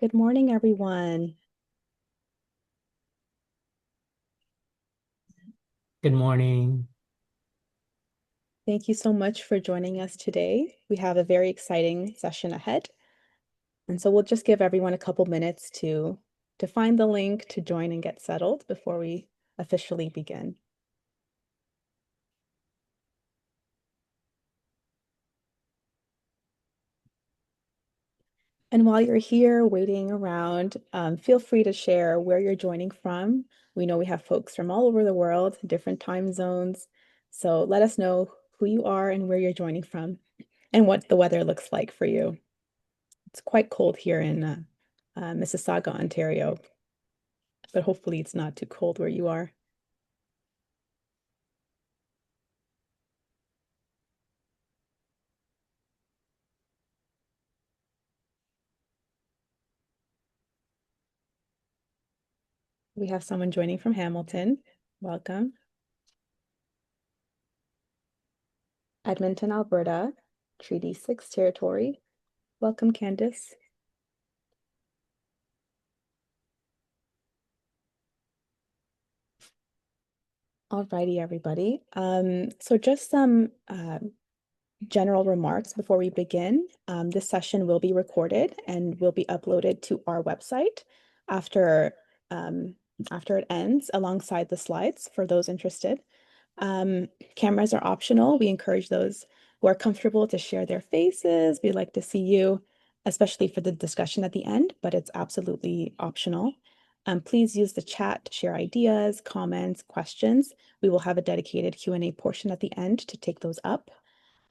Good morning, everyone. Good morning. Thank you so much for joining us today. We have a very exciting session ahead. And so we'll just give everyone a couple minutes to find the link to join and get settled before we officially begin. And while you're here waiting around, feel free to share where you're joining from. We know we have folks from all over the world, different time zones. So let us know who you are and where you're joining from and what the weather looks like for you. It's quite cold here in Mississauga, Ontario, but hopefully it's not too cold where you are. We have someone joining from Hamilton. Welcome. Edmonton, Alberta, Treaty 6 territory. Welcome, Candice. Alrighty, everybody. So just some general remarks before we begin. This session will be recorded and will be uploaded to our website after um, after it ends, alongside the slides for those interested. Cameras are optional. We encourage those who are comfortable to share their faces. We'd like to see you, especially for the discussion at the end, but it's absolutely optional. Please use the chat to share ideas, comments, questions. We will have a dedicated Q&A portion at the end to take those up.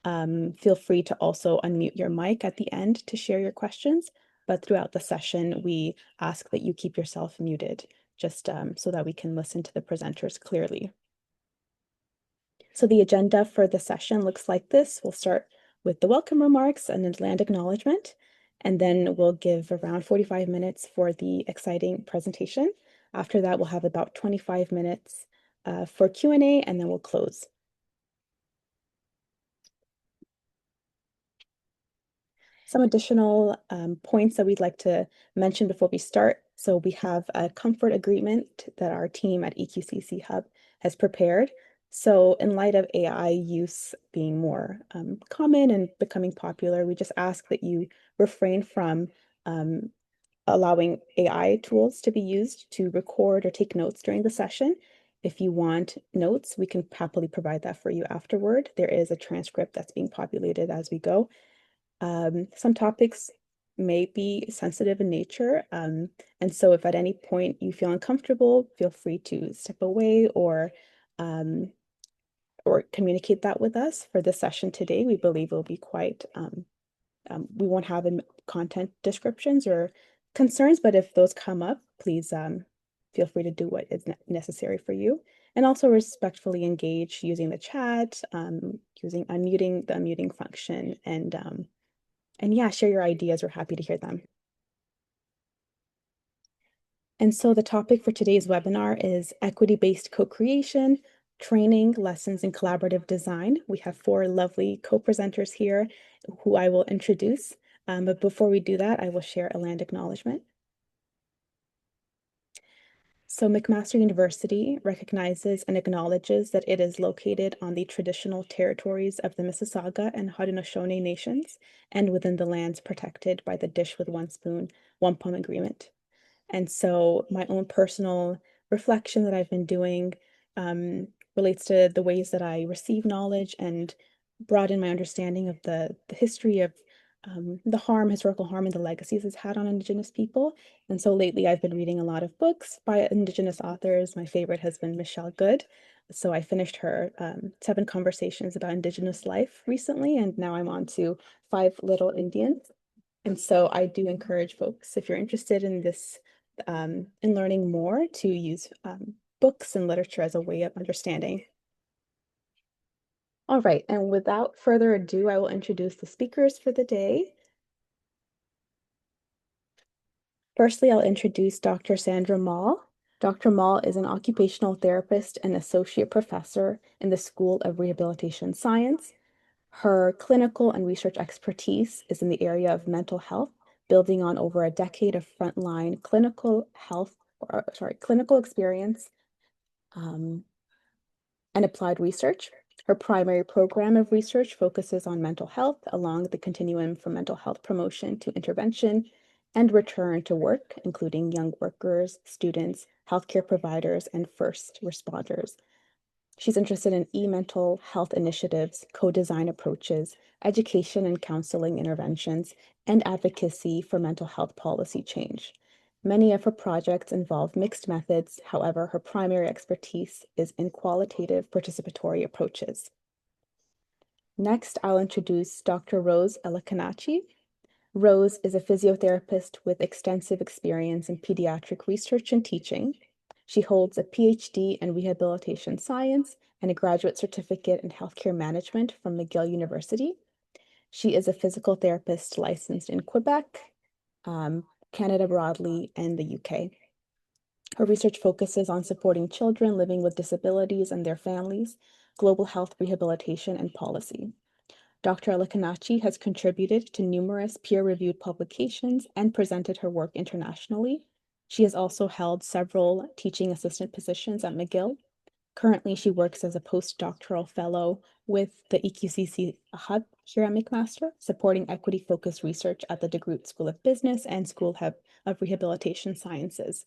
Feel free to also unmute your mic at the end to share your questions, but throughout the session, we ask that you keep yourself muted, just so that we can listen to the presenters clearly. So the agenda for the session looks like this. We'll start with the welcome remarks and then land acknowledgement, and then we'll give around 45 minutes for the exciting presentation. After that, we'll have about 25 minutes for Q&A, and then we'll close. Some additional points that we'd like to mention before we start. So we have a comfort agreement that our team at EQCC Hub has prepared. So in light of AI use being more common and becoming popular, we just ask that you refrain from allowing AI tools to be used to record or take notes during the session. If you want notes, we can happily provide that for you afterward. There is a transcript that's being populated as we go. Some topics may be sensitive in nature. And so if at any point you feel uncomfortable, feel free to step away or communicate that with us. For this session today, we believe will be quite, we won't have content descriptions or concerns, but if those come up, please feel free to do what is necessary for you. And also respectfully engage using the chat, using unmuting, the unmuting function, and yeah, share your ideas. We're happy to hear them. And so the topic for today's webinar is equity-based co-creation, training, lessons, and collaborative design. We have four lovely co-presenters here who I will introduce. But before we do that, I will share a land acknowledgement. So McMaster University recognizes and acknowledges that it is located on the traditional territories of the Mississauga and Haudenosaunee nations and within the lands protected by the Dish with One Spoon, Wampum Agreement. And so my own personal reflection that I've been doing relates to the ways that I receive knowledge and broaden my understanding of the history of the historical harm, and the legacies it's had on Indigenous people. And so lately I've been reading a lot of books by Indigenous authors. My favorite has been Michelle Good. So I finished her 7 conversations about Indigenous life recently, and now I'm on to 5 Little Indians. And so I do encourage folks, if you're interested in this, in learning more, to use books and literature as a way of understanding. All right, and without further ado, I will introduce the speakers for the day. Firstly, I'll introduce Dr. Sandra Mall. Dr. Mall is an occupational therapist and associate professor in the School of Rehabilitation Science. Her clinical and research expertise is in the area of mental health, building on over a decade of frontline clinical experience and applied research. Her primary program of research focuses on mental health along the continuum from mental health promotion to intervention and return to work, including young workers, students, healthcare providers, and first responders. She's interested in e-mental health initiatives, co-design approaches, education and counseling interventions, and advocacy for mental health policy change. Many of her projects involve mixed methods. However, her primary expertise is in qualitative participatory approaches. Next, I'll introduce Dr. Rose Elikanachi. Rose is a physiotherapist with extensive experience in pediatric research and teaching. She holds a PhD in rehabilitation science and a graduate certificate in healthcare management from McGill University. She is a physical therapist licensed in Quebec, Canada broadly, and the UK. Her research focuses on supporting children living with disabilities and their families, global health rehabilitation, and policy. Dr. Elikanachi has contributed to numerous peer-reviewed publications and presented her work internationally. She has also held several teaching assistant positions at McGill. Currently, she works as a postdoctoral fellow with the EQCC Hub here at McMaster, supporting equity-focused research at the DeGroote School of Business and School of Rehabilitation Sciences.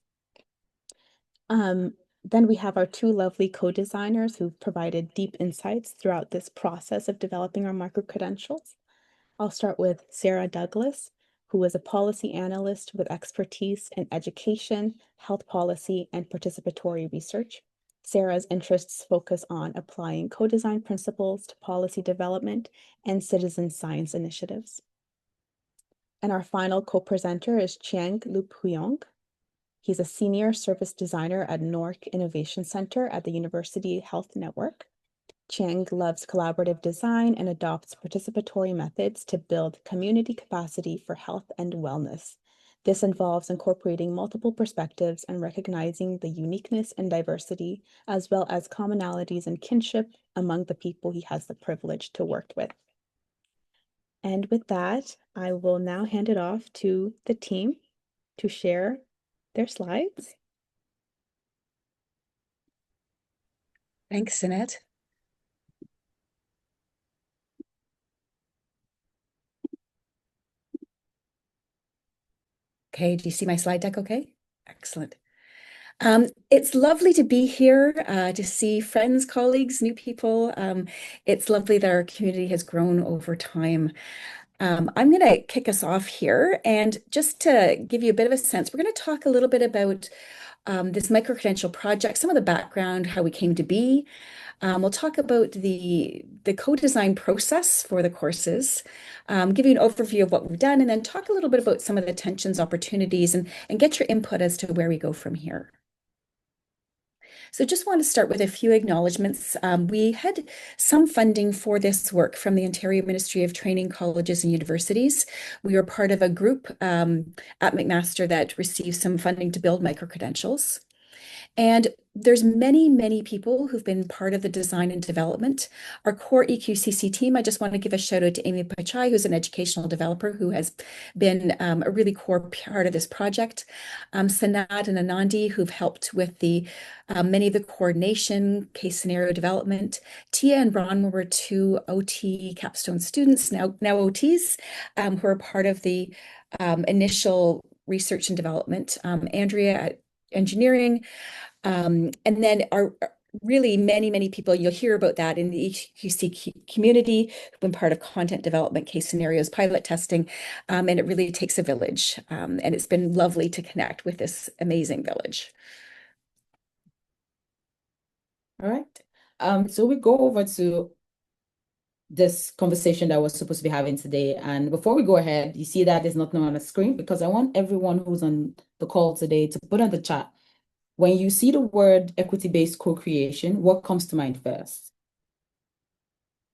Then we have our two lovely co-designers who've provided deep insights throughout this process of developing our micro-credentials. I'll start with Sarah Douglas, who is a policy analyst with expertise in education, health policy, and participatory research. Sarah's interests focus on applying co-design principles to policy development and citizen science initiatives. And our final co-presenter is Chiang Lu-Puyong. He's a senior service designer at NORC Innovation Center at the University Health Network. Chiang loves collaborative design and adopts participatory methods to build community capacity for health and wellness. This involves incorporating multiple perspectives and recognizing the uniqueness and diversity, as well as commonalities and kinship among the people he has the privilege to work with. And with that, I will now hand it off to the team to share their slides. Thanks, Sinette. Okay, do you see my slide deck okay? Excellent. It's lovely to be here, to see friends, colleagues, new people. It's lovely that our community has grown over time. I'm going to kick us off here, and just to give you a bit of a sense, we're going to talk a little bit about this micro-credential project, some of the background, how we came to be. We'll talk about the co-design process for the courses, give you an overview of what we've done, and then talk a little bit about some of the tensions, opportunities, and get your input as to where we go from here. So just want to start with a few acknowledgements. We had some funding for this work from the Ontario Ministry of Training, Colleges and Universities. We were part of a group at McMaster that received some funding to build micro-credentials. And there's many people who've been part of the design and development. Our core EQCC team, I just want to give a shout out to Amy Pachai, who's an educational developer who has been a really core part of this project. Sanad and Anandi, who've helped with the many of the coordination, case scenario development. Tia and Ron were two OT capstone students, now OTs, who are part of the initial research and development. Andrea at engineering, and then our really many people, you'll hear about that in the EQC community, who've been part of content development, case scenarios, pilot testing, and it really takes a village, and it's been lovely to connect with this amazing village. All right. So we go over to this conversation that we're supposed to be having today. And before we go ahead, you see that there's nothing on the screen, because I want everyone who's on the call today to put on the chat, when you see the word equity-based co-creation, what comes to mind first?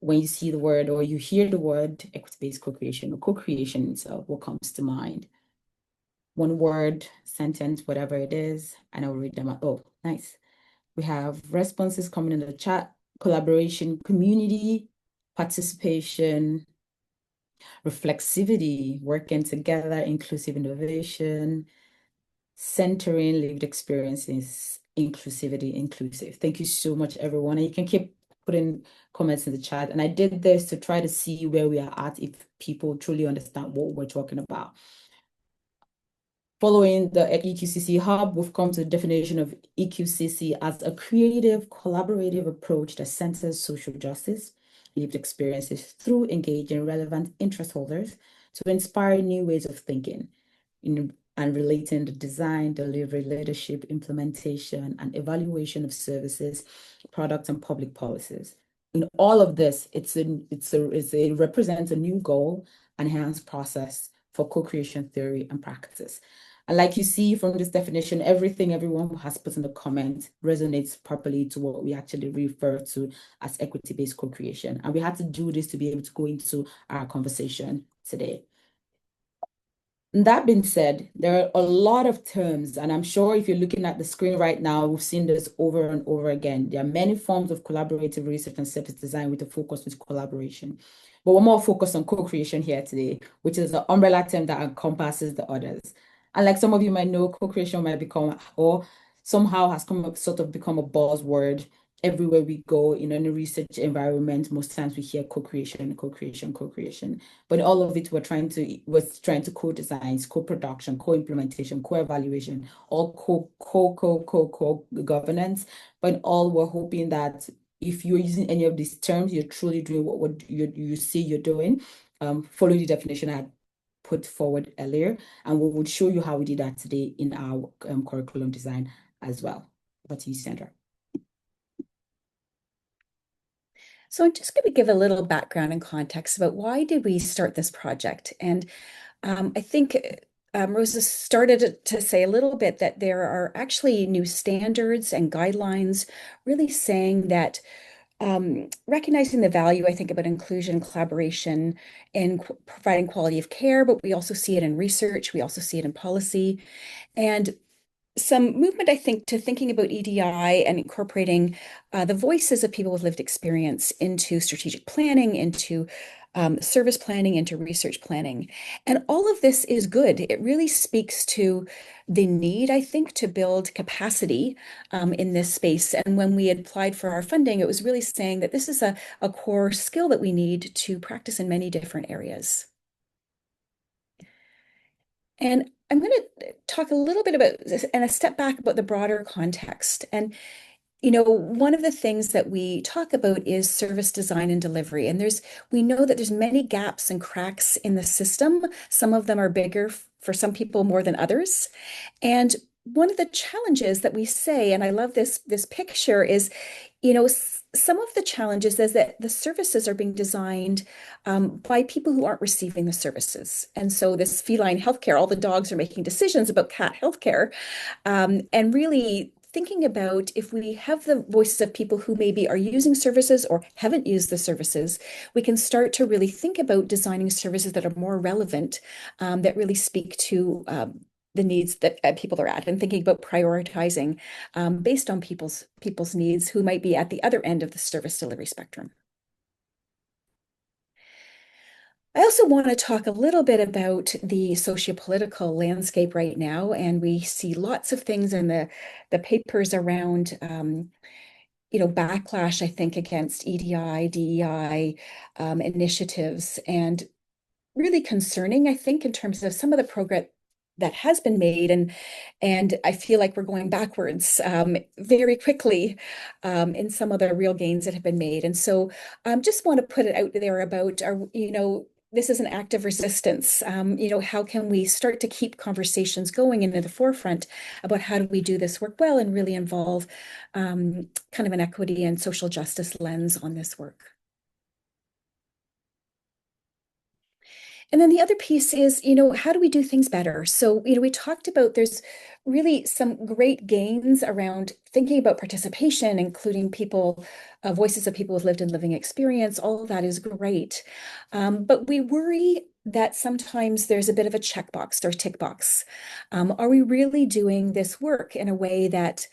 When you see the word or you hear the word equity-based co-creation or co-creation itself, what comes to mind? One word, sentence, whatever it is, and I'll read them out. Oh, nice. We have responses coming in the chat: collaboration, community, participation, reflexivity, working together, inclusive innovation, centering lived experiences, inclusivity, inclusive. Thank you so much, everyone. And you can keep putting comments in the chat. And I did this to try to see where we are at, if people truly understand what we're talking about. Following the EQCC Hub, we've come to the definition of EQCC as a creative, collaborative approach that centers social justice, lived experiences through engaging relevant interest holders to inspire new ways of thinking and relating the design, delivery, leadership, implementation, and evaluation of services, products, and public policies. In all of this, it represents a new goal, enhanced process for co-creation theory and practice. And like you see from this definition, everything everyone has put in the comment resonates properly to what we actually refer to as equity-based co-creation. And we had to do this to be able to go into our conversation today. And that being said, there are a lot of terms, and I'm sure if you're looking at the screen right now, we've seen this over and over again. There are many forms of collaborative research and service design with a focus with collaboration. But we're more focused on co-creation here today, which is an umbrella term that encompasses the others. And like some of you might know, co-creation might become, or somehow has sort of become a buzzword everywhere we go in any research environment. Most times we hear co-creation, co-creation, co-creation. But all of it, was trying to co-designs, co-production, co-implementation, co-evaluation, all co-governance. But all we're hoping that if you're using any of these terms, you're truly doing what you see you're doing. Follow the definition I had put forward earlier, and we would show you how we did that today in our curriculum design as well. Over to you, Sandra. So I'm just going to give a little background and context about why did we start this project. And I think Rosa started to say a little bit that there are actually new standards and guidelines really saying that recognizing the value, I think, about inclusion, collaboration, and providing quality of care, but we also see it in research, we also see it in policy. And some movement, I think, to thinking about EDI and incorporating the voices of people with lived experience into strategic planning, into service planning, into research planning. And all of this is good. It really speaks to the need, I think, to build capacity in this space. And when we applied for our funding, it was really saying that this is a core skill that we need to practice in many different areas. And I'm going to talk a little bit about this and a step back about the broader context. And, you know, one of the things that we talk about is service design and delivery. And we know that there's many gaps and cracks in the system. Some of them are bigger for some people more than others. And one of the challenges that we say, and I love this picture, is, you know, some of the challenges is that the services are being designed by people who aren't receiving the services. And so this feline healthcare, all the dogs are making decisions about cat healthcare, and really thinking about if we have the voices of people who maybe are using services or haven't used the services, we can start to really think about designing services that are more relevant, that really speak to the needs that people are at, and thinking about prioritizing based on people's needs who might be at the other end of the service delivery spectrum. I also want to talk a little bit about the sociopolitical landscape right now, and we see lots of things in the papers around you know, backlash, I think, against EDI, DEI initiatives, and really concerning, I think, in terms of some of the progress that has been made, and I feel like we're going backwards very quickly in some of the real gains that have been made. And so just want to put it out there about, you know, this is an act of resistance. You know, how can we start to keep conversations going into the forefront about how do we do this work well and really involve kind of an equity and social justice lens on this work. And then the other piece is, you know, how do we do things better? So, you know, we talked about there's really some great gains around thinking about participation, including people, voices of people with lived and living experience. All of that is great. But we worry that sometimes there's a bit of a checkbox or tick box. Are we really doing this work in a way that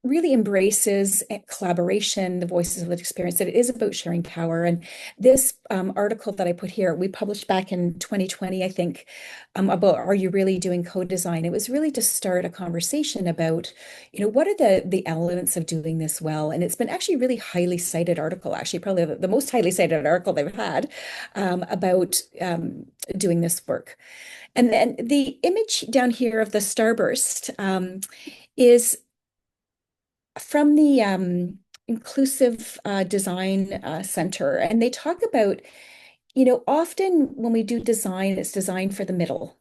really embraces collaboration, the voices of lived experience, that it is about sharing power. And this article that I put here, we published back in 2020, I think, about Are You Really Doing Co-Design? It was really to start a conversation about, what are the elements of doing this well? And it's been actually a really highly cited article, actually, probably the most highly cited article they've had about doing this work. And then the image down here of the starburst is from the Inclusive Design Center. And they talk about, often when we do design, it's designed for the middle.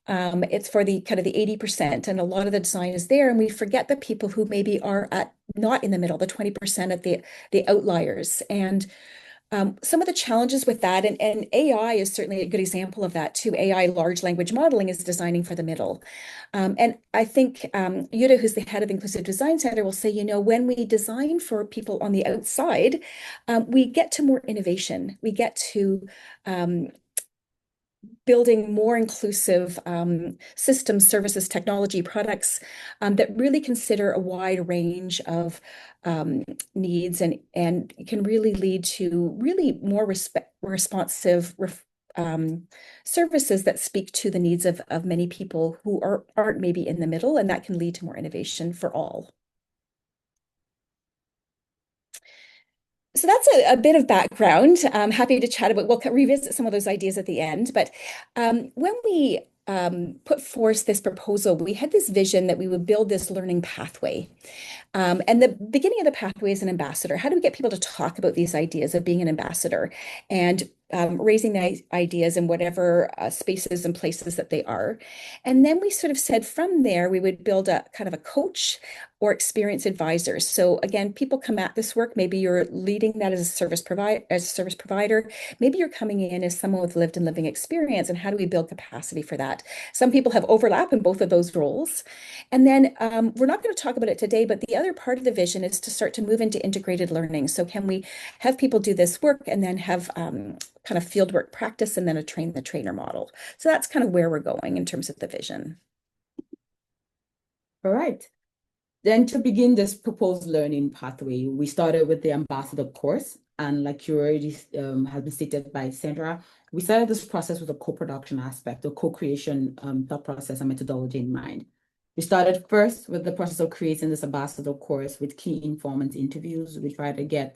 It's for the kind of the 80%, and a lot of the design is there, and we forget the people who maybe are not in the middle, the 20% of the outliers. And some of the challenges with that, and AI is certainly a good example of that too. AI, large language modeling, is designing for the middle. And I think Yuda, who's the head of Inclusive Design Center, will say, when we design for people on the outside, we get to more innovation. We get to building more inclusive systems, services, technology, products that really consider a wide range of needs and can really lead to really more responsive services that speak to the needs of many people who aren't maybe in the middle, and that can lead to more innovation for all. So that's a bit of background. I'm happy to chat about, we'll revisit some of those ideas at the end. But when we put forth this proposal, we had this vision that we would build this learning pathway. And the beginning of the pathway is an ambassador. How do we get people to talk about these ideas of being an ambassador and raising the ideas in whatever spaces and places that they are? And then we sort of said from there, we would build a kind of a coach or experienced advisors. So again, people come at this work, maybe you're leading that as a service provider, maybe you're coming in as someone with lived and living experience, and how do we build capacity for that? Some people have overlap in both of those roles. And then we're not going to talk about it today, but the other part of the vision is to start to move into integrated learning. So can we have people do this work and then have kind of fieldwork practice and then a train the trainer model? So that's kind of where we're going in terms of the vision. All right. Then to begin this proposed learning pathway, we started with the ambassador course. And like you already has been stated by Sandra, we started this process with a co-production aspect, a co-creation thought process and methodology in mind. We started first with the process of creating this ambassador course with key informant interviews. We tried to get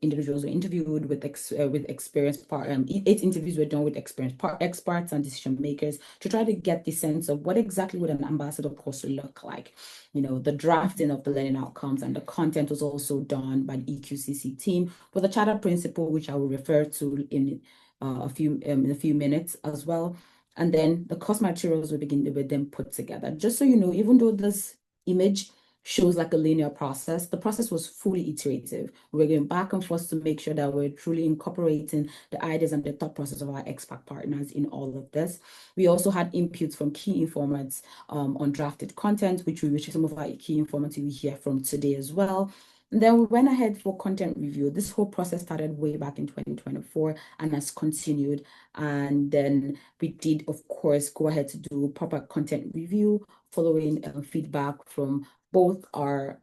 individuals were interviewed with experienced eight interviews were done with experienced experts and decision makers to try to get the sense of what exactly would an ambassador course look like. The drafting of the learning outcomes and the content was also done by the EQCC team with a charter principle, which I will refer to in a few minutes as well. And then the course materials were then put together. Just so you know, even though this image shows like a linear process, the process was fully iterative. We're going back and forth to make sure that we're truly incorporating the ideas and the thought process of our expat partners in all of this. We also had inputs from key informants on drafted content, which some of our key informants we hear from today as well. And then we went ahead for content review. This whole process started way back in 2024 and has continued. And then we did, of course, go ahead to do proper content review following feedback from both our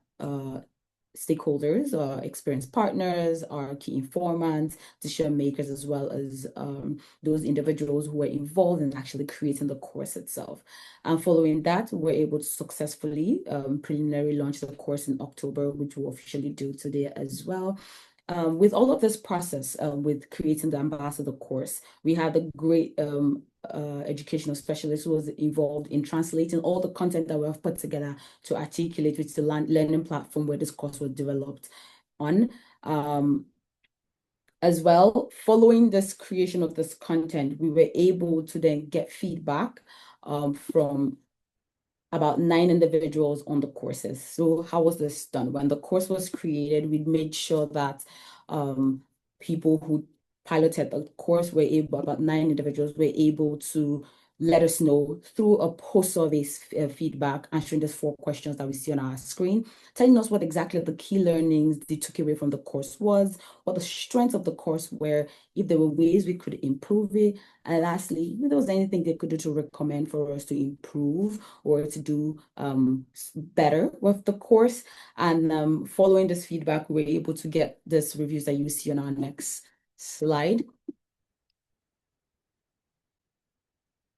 stakeholders, our experienced partners, our key informants, decision makers, as well as those individuals who were involved in actually creating the course itself. And following that, we were able to successfully preliminary launch the course in October, which we'll officially do today as well. With all of this process, with creating the ambassador course, we had a great educational specialist who was involved in translating all the content that we have put together to articulate with the learning platform where this course was developed on. As well, following this creation of this content, we were able to then get feedback from about 9 individuals on the courses. So how was this done? When the course was created, we made sure that people who piloted the course about 9 individuals were able to let us know through a post-survey feedback, answering these 4 questions that we see on our screen, telling us what exactly the key learnings they took away from the course was, what the strengths of the course were, if there were ways we could improve it, and lastly, if there was anything they could do to recommend for us to improve or to do better with the course. And following this feedback, we were able to get this reviews that you see on our next slide.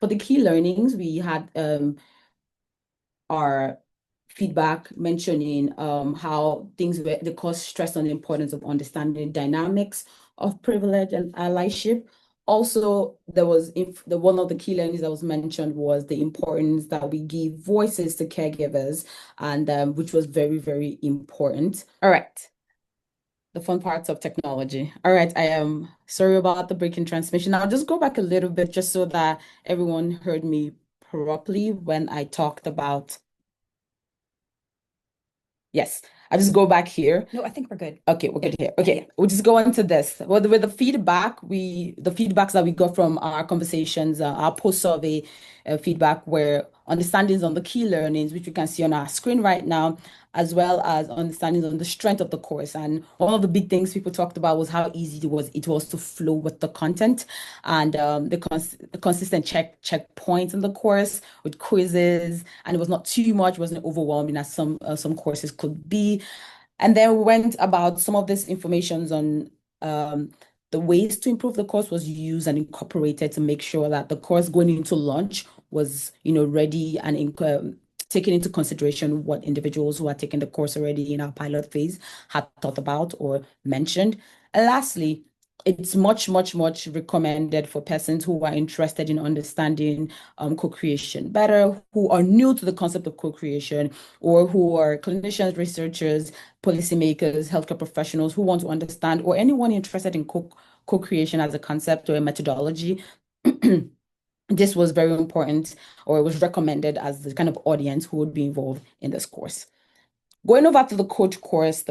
For the key learnings, we had our feedback mentioning how they cause stress on the importance of understanding dynamics of privilege and allyship. Also, one of the key learnings that was mentioned was the importance that we give voices to caregivers, and which was very, very important. All right. The fun parts of technology. All right, I am sorry about the breaking transmission. I'll just go back a little bit just so that everyone heard me properly when I talked about. Yes, I'll just go back here. No, I think we're good. Okay, we're good here. Yeah, Okay, yeah. we'll just go on to this. Well, with the feedbacks that we got from our conversations, our post-survey feedback were understandings on the key learnings, which you can see on our screen right now, as well as understandings on the strength of the course. And one of the big things people talked about was how easy it was to flow with the content, and the consistent checkpoints in the course with quizzes, and it was not too much, wasn't overwhelming as some courses could be. And then we went about some of this information on the ways to improve the course was used and incorporated to make sure that the course going into launch was, ready and taking into consideration what individuals who are taking the course already in our pilot phase had thought about or mentioned. And lastly, it's much, much, much recommended for persons who are interested in understanding co-creation better, who are new to the concept of co-creation, or who are clinicians, researchers, policymakers, healthcare professionals who want to understand, or anyone interested in co-creation as a concept or a methodology. This was very important, or it was recommended as the kind of audience who would be involved in this course. Going over to the coach course,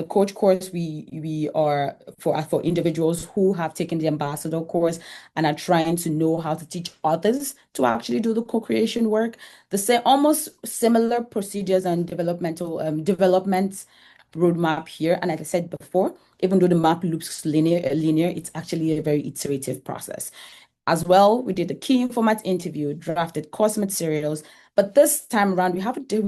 we are for individuals who have taken the ambassador course and are trying to know how to teach others to actually do the co-creation work. The same, almost similar procedures and development roadmap here. And like I said before, even though the map looks linear, it's actually a very iterative process. As well, we did a key informant interview, drafted course materials, but this time around, we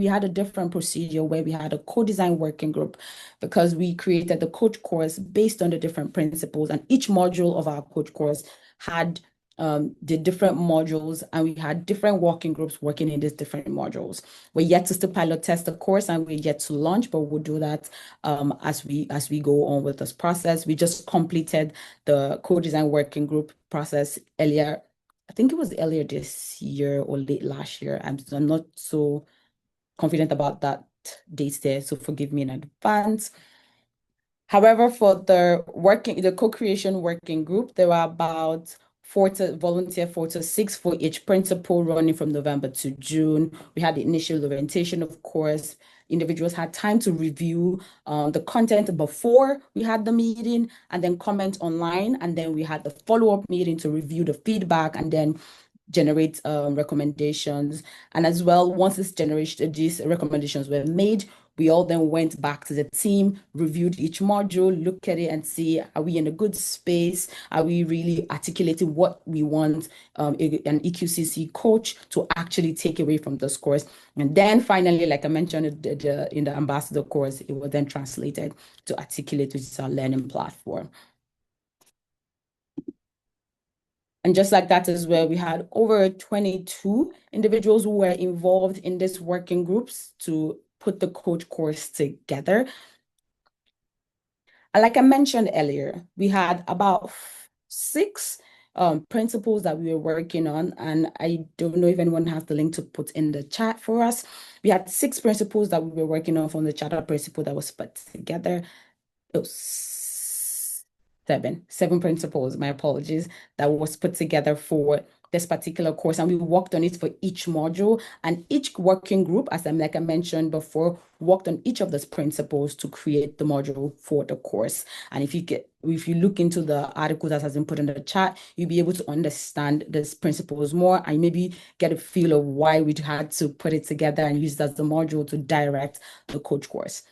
had a different procedure where we had a co-design working group because we created the coach course based on the different principles, and each module of our coach course had the different modules, and we had different working groups working in these different modules. We're yet to still pilot test the course, and we're yet to launch, but we'll do that as we go on with this process. We just completed the co-design working group process earlier. I think it was earlier this year or late last year. I'm not so confident about that date there, so forgive me in advance. However, for the co-creation working group, there were about 4 to 6 for each principal running from November to June. We had the initial orientation, of course. Individuals had time to review the content before we had the meeting and then comment online. And then we had the follow-up meeting to review the feedback and then generate recommendations. And as well, once these recommendations were made, we all then went back to the team, reviewed each module, looked at it and see, are we in a good space? Are we really articulating what we want an EQCC coach to actually take away from this course? And then finally, like I mentioned in the ambassador course, it was then translated to Articulate, which is our learning platform. And just like that as well, we had over 22 individuals who were involved in these working groups to put the coach course together. And like I mentioned earlier, we had about 6 principles that we were working on, and I don't know if anyone has the link to put in the chat for us. We had 6 principles that we were working on from the charter principle that was put together. seven principles, my apologies, that was put together for this particular course. And we worked on it for each module, and each working group, like I mentioned before, worked on each of those principles to create the module for the course. And if you look into the article that has been put in the chat, you'll be able to understand these principles more and maybe get a feel of why we had to put it together and use it as the module to direct the coach course.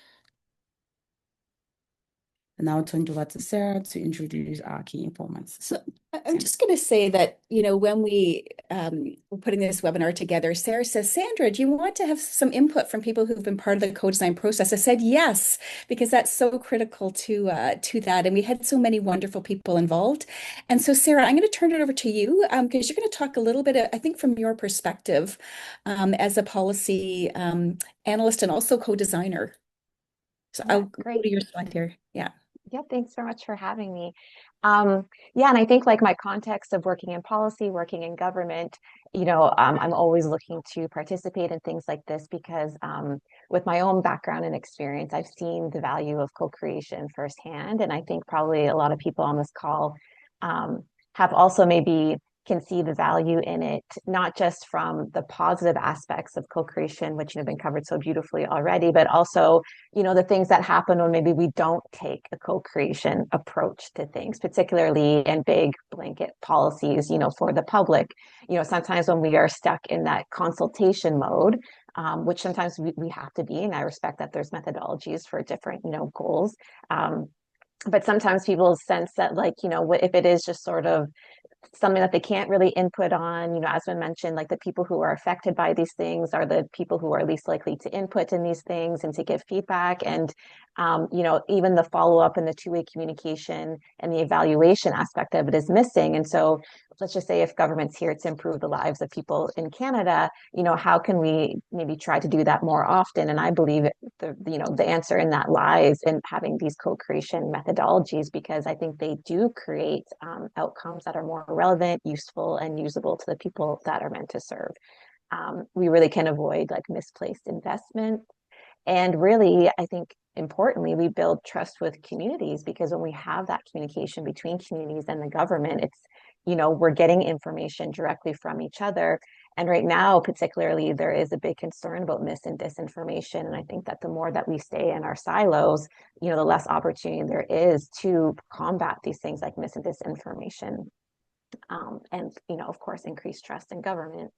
And now I'll turn it over to Sarah to introduce our key informants. So I'm just going to say that, when we were putting this webinar together, Sarah says, Sandra, do you want to have some input from people who've been part of the co-design process? I said yes, because that's so critical to that. And we had so many wonderful people involved. And so, Sarah, I'm going to turn it over to you because you're going to talk a little bit, I think, from your perspective as a policy analyst and also co-designer. So Yeah, I'll great. go to your slide here. Yeah. Yeah, thanks so much for having me. Yeah, and I think like my context of working in policy, working in government, I'm always looking to participate in things like this because with my own background and experience, I've seen the value of co-creation firsthand. And I think probably a lot of people on this call have also maybe can see the value in it, not just from the positive aspects of co-creation, which have been covered so beautifully already, but also, the things that happen when maybe we don't take a co-creation approach to things, particularly in big blanket policies, for the public. Sometimes when we are stuck in that consultation mode, which sometimes we have to be, and I respect that there's methodologies for different, goals. But sometimes people sense that if it is just sort of something that they can't really input on, as been mentioned, like the people who are affected by these things are the people who are least likely to input in these things and to give feedback. And, even the follow-up and the two-way communication and the evaluation aspect of it is missing. And so let's just say if government's here to improve the lives of people in Canada, how can we maybe try to do that more often? And I believe the answer in that lies in having these co-creation methodologies, because I think they do create outcomes that are more relevant, useful, and usable to the people that are meant to serve. We really can avoid like misplaced investment. And really, I think importantly, we build trust with communities, because when we have that communication between communities and the government, it's, we're getting information directly from each other. And right now, particularly, there is a big concern about mis and disinformation. And I think that the more that we stay in our silos, the less opportunity there is to combat these things like mis and disinformation. And, of course, increase trust in government.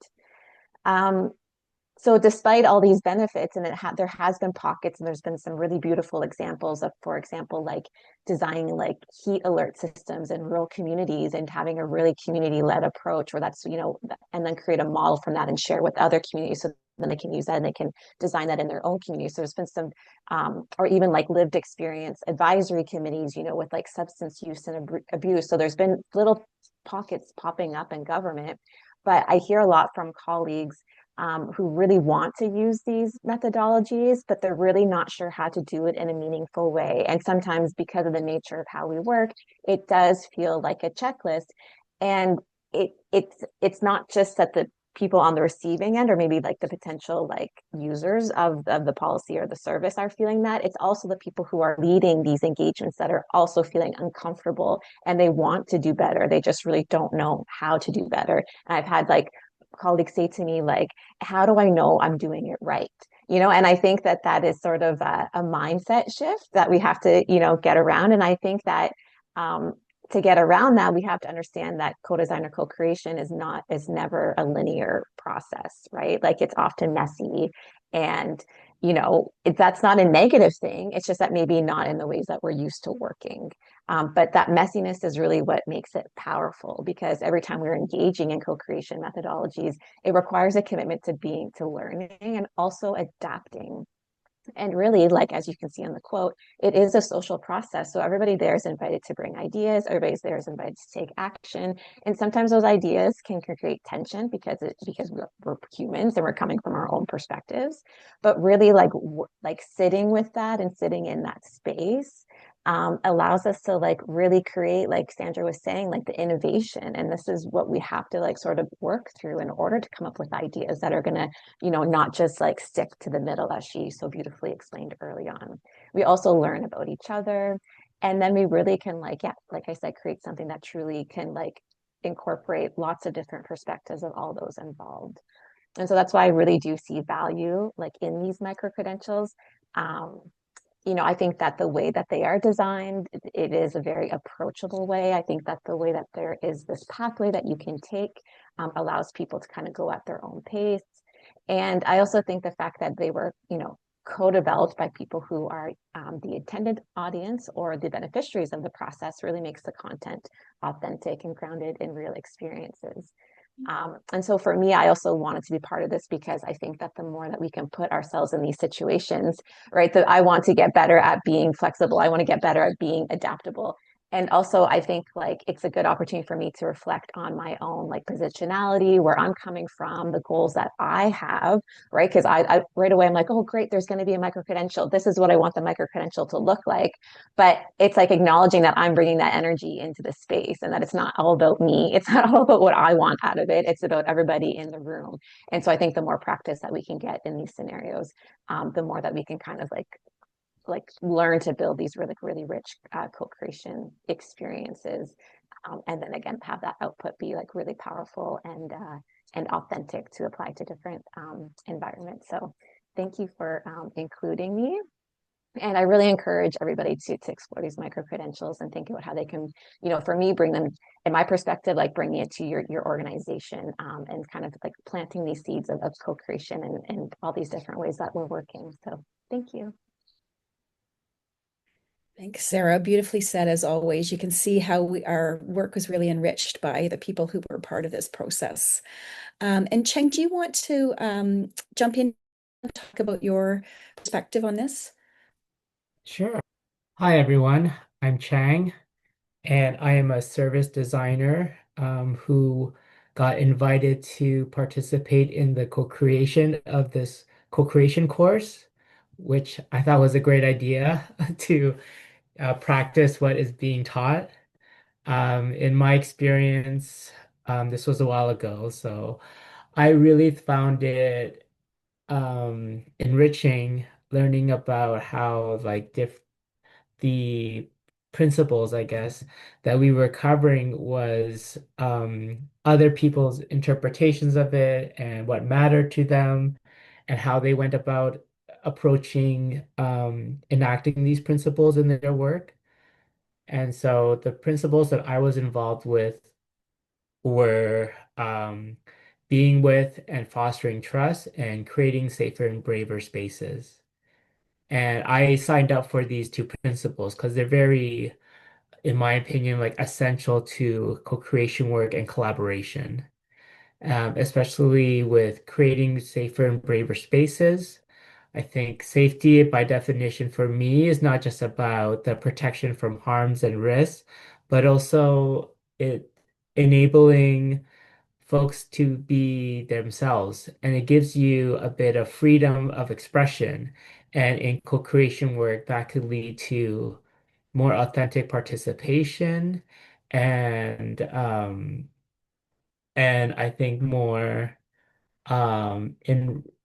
So despite all these benefits, and there has been pockets, and there's been some really beautiful examples of, for example, like designing like heat alert systems in rural communities and having a really community-led approach, where that's, and then create a model from that and share with other communities, so then they can use that and they can design that in their own community. So there's been some, or even like lived experience advisory committees, with like substance use and abuse. So there's been little pockets popping up in government, but I hear a lot from colleagues who really want to use these methodologies, but they're really not sure how to do it in a meaningful way. And sometimes, because of the nature of how we work, it does feel like a checklist. And it's not just that the people on the receiving end, or maybe like the potential like users of the policy or the service, are feeling that. It's also the people who are leading these engagements that are also feeling uncomfortable, and they want to do better. They just really don't know how to do better. And I've had like colleagues say to me, like, how do I know I'm doing it right? And I think that is sort of a mindset shift that we have to, get around. And I think that to get around that, we have to understand that co-design or co-creation is never a linear process, right? Like, it's often messy, and that's not a negative thing. It's just that maybe not in the ways that we're used to working. But that messiness is really what makes it powerful, because every time we're engaging in co-creation methodologies, it requires a commitment to learning and also adapting. And really, like, as you can see on the quote, it is a social process. So everybody there is invited to bring ideas. Everybody there is invited to take action. And sometimes those ideas can create tension because we're humans and we're coming from our own perspectives. But really, like sitting with that and sitting in that space allows us to like really create, like Sandra was saying, like the innovation. And this is what we have to like sort of work through in order to come up with ideas that are going to, not just like stick to the middle, as she so beautifully explained early on. We also learn about each other. And then we really can like, yeah, like I said, create something that truly can like incorporate lots of different perspectives of all those involved. And so that's why I really do see value like in these micro credentials. Um, I think that the way that they are designed, it is a very approachable way. I think that the way that there is this pathway that you can take allows people to kind of go at their own pace. And I also think the fact that they were, co-developed by people who are the intended audience or the beneficiaries of the process really makes the content authentic and grounded in real experiences. And so for me, I also wanted to be part of this because I think that the more that we can put ourselves in these situations, right, that I want to get better at being flexible. I want to get better at being adaptable. And also, I think like it's a good opportunity for me to reflect on my own like positionality, where I'm coming from, the goals that I have, right? Because I right away I'm like, oh, great, there's going to be a micro credential. This is what I want the micro credential to look like. But it's like acknowledging that I'm bringing that energy into the space and that it's not all about me. It's not all about what I want out of it. It's about everybody in the room. And so I think the more practice that we can get in these scenarios, the more that we can kind of like learn to build these really rich co-creation experiences, and then again have that output be like really powerful and authentic to apply to different environments. So thank you for including me. And I really encourage everybody to explore these micro credentials and think about how they can, for me, bring them, in my perspective, like bringing it to your organization, and kind of like planting these seeds of co-creation and all these different ways that we're working. So thank you. Thanks, Sarah. Beautifully said, as always. You can see how our work was really enriched by the people who were part of this process. And Cheng, do you want to jump in and talk about your perspective on this? Sure. Hi, everyone. I'm Chang, and I am a service designer who got invited to participate in the co-creation of this co-creation course, which I thought was a great idea to practice what is being taught. In my experience, this was a while ago, so I really found it enriching learning about how like the principles, I guess, that we were covering was other people's interpretations of it and what mattered to them and how they went about approaching enacting these principles in their work. And so the principles that I was involved with were being with and fostering trust and creating safer and braver spaces. And I signed up for these two principles because they're very, in my opinion, like essential to co-creation work and collaboration, especially with creating safer and braver spaces. I think safety, by definition, for me, is not just about the protection from harms and risks, but also it enabling folks to be themselves. And it gives you a bit of freedom of expression. And in co-creation work, that could lead to more authentic participation and I think more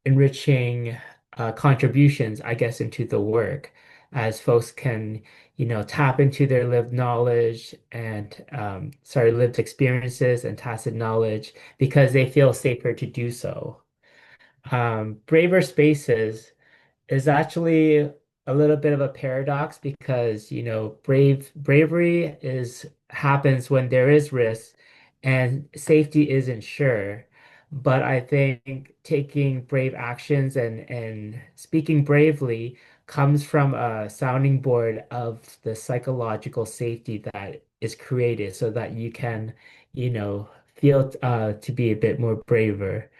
enriching contributions, I guess, into the work as folks can, tap into their lived knowledge and, lived experiences and tacit knowledge because they feel safer to do so. Braver spaces is actually a little bit of a paradox because, bravery is happens when there is risk and safety isn't sure. But I think taking brave actions and speaking bravely comes from a sounding board of the psychological safety that is created so that you can, feel to be a bit more braver.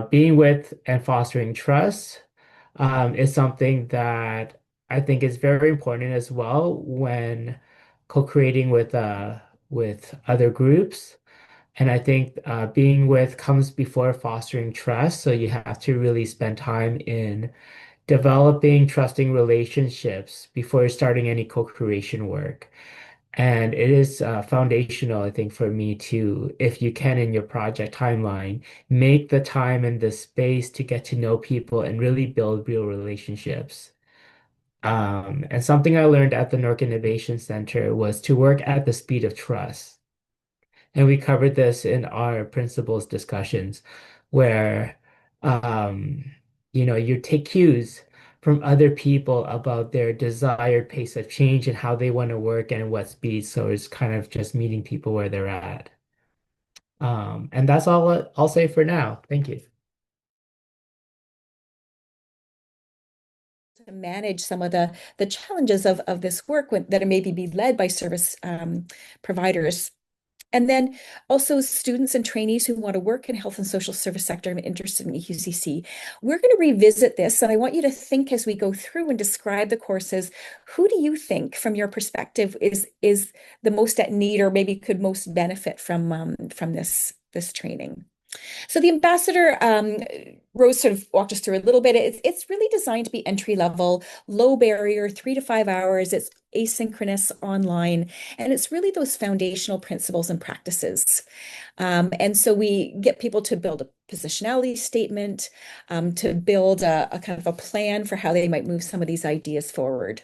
Being with and fostering trust is something that I think is very important as well when co-creating with other groups. And I think being with comes before fostering trust. So you have to really spend time in developing trusting relationships before starting any co-creation work. And it is foundational, I think, for me to, if you can in your project timeline, make the time and the space to get to know people and really build real relationships. And something I learned at the Newark Innovation Center was to work at the speed of trust. And we covered this in our principles discussions, where um, you take cues from other people about their desired pace of change and how they want to work and what speed. So it's kind of just meeting people where they're at. And that's all I'll say for now. Thank you. To manage some of the challenges of this work that are maybe be led by service providers. And then also students and trainees who want to work in health and social service sector and interested in EQCC. We're going to revisit this, and I want you to think as we go through and describe the courses, who do you think from your perspective is the most at need or maybe could most benefit from this training? So the ambassador, Rose sort of walked us through a little bit. It's really designed to be entry level, low barrier, 3 to 5 hours. It's asynchronous online, and it's really those foundational principles and practices. And so we get people to build a positionality statement, to build a kind of a plan for how they might move some of these ideas forward.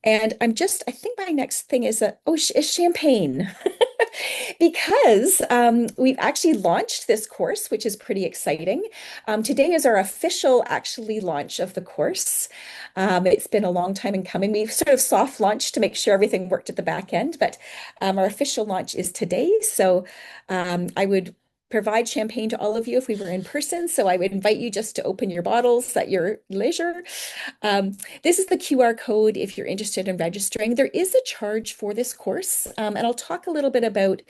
And I think my next thing is is champagne. Because we've actually launched this course, which is pretty exciting. Today is our official actually launch of the course. It's been a long time in coming. We've sort of soft launched to make sure everything worked at the back end, but our official launch is today. So I would provide champagne to all of you if we were in person. So I would invite you just to open your bottles at your leisure. This is the QR code if you're interested in registering. There is a charge for this course, and I'll talk a little bit about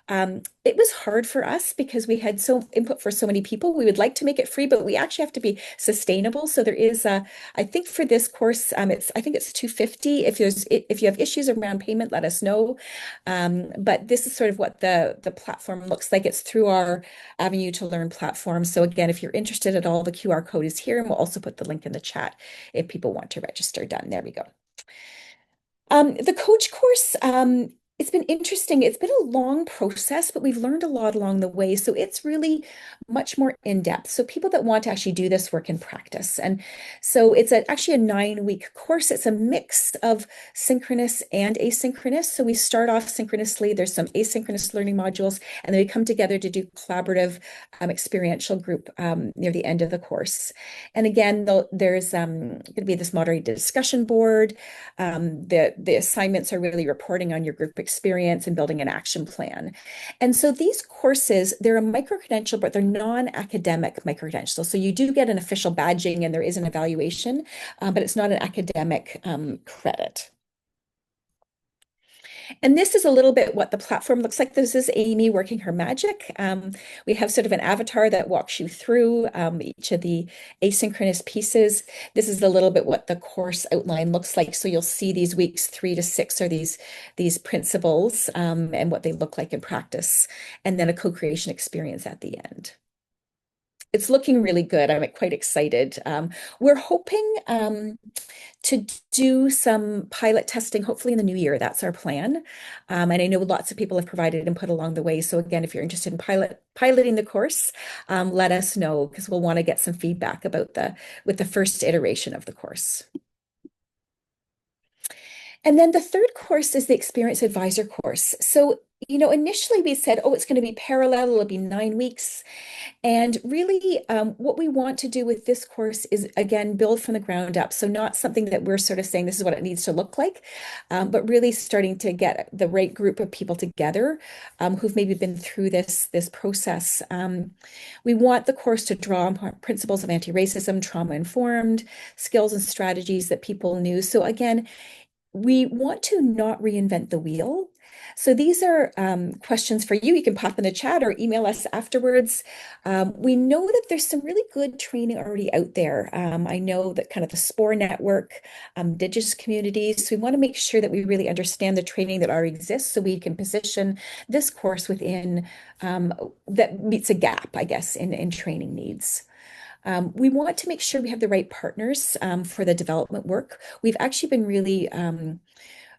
it was hard for us because we had so input for so many people. We would like to make it free, but we actually have to be sustainable. So there is I think for this course, I think it's $250. If you have issues around payment, let us know. But this is sort of what the platform looks like. It's through our Avenue to Learn platform. So again, if you're interested at all, the QR code is here, and we'll also put the link in the chat if people want to register. Done. There we go. The coach course, it's been interesting. It's been a long process, but we've learned a lot along the way. So it's really much more in-depth. So people that want to actually do this work in practice. And so it's actually a 9-week course. It's a mix of synchronous and asynchronous. So we start off synchronously. There's some asynchronous learning modules, and then we come together to do collaborative experiential group near the end of the course. And again, there's going to be this moderated discussion board. The assignments are really reporting on your group experience and building an action plan. And so these courses, they're a micro-credential, but they're non-academic micro-credentials. So you do get an official badging and there is an evaluation, but it's not an academic credit. And this is a little bit what the platform looks like. This is Amy working her magic. We have sort of an avatar that walks you through each of the asynchronous pieces. This is a little bit what the course outline looks like. So you'll see these weeks 3 to 6 are these principles and what they look like in practice, and then a co-creation experience at the end. It's looking really good. I'm quite excited. We're hoping to do some pilot testing, hopefully in the new year. That's our plan. And I know lots of people have provided input along the way. So again, if you're interested in piloting the course, let us know, because we'll want to get some feedback about with the first iteration of the course. And then the third course is the Experience Advisor course. So, initially we said, it's going to be parallel, it'll be 9 weeks. And really, what we want to do with this course is, again, build from the ground up. So not something that we're sort of saying this is what it needs to look like, but really starting to get the right group of people together who've maybe been through this process. We want the course to draw on principles of anti-racism, trauma-informed, skills and strategies that people knew. So again, we want to not reinvent the wheel. So these are questions for you. You can pop in the chat or email us afterwards. We know that there's some really good training already out there. I know that kind of the SPORE network, Indigenous communities. So we want to make sure that we really understand the training that already exists so we can position this course within that meets a gap, I guess, in training needs. We want to make sure we have the right partners for the development work. We've actually been really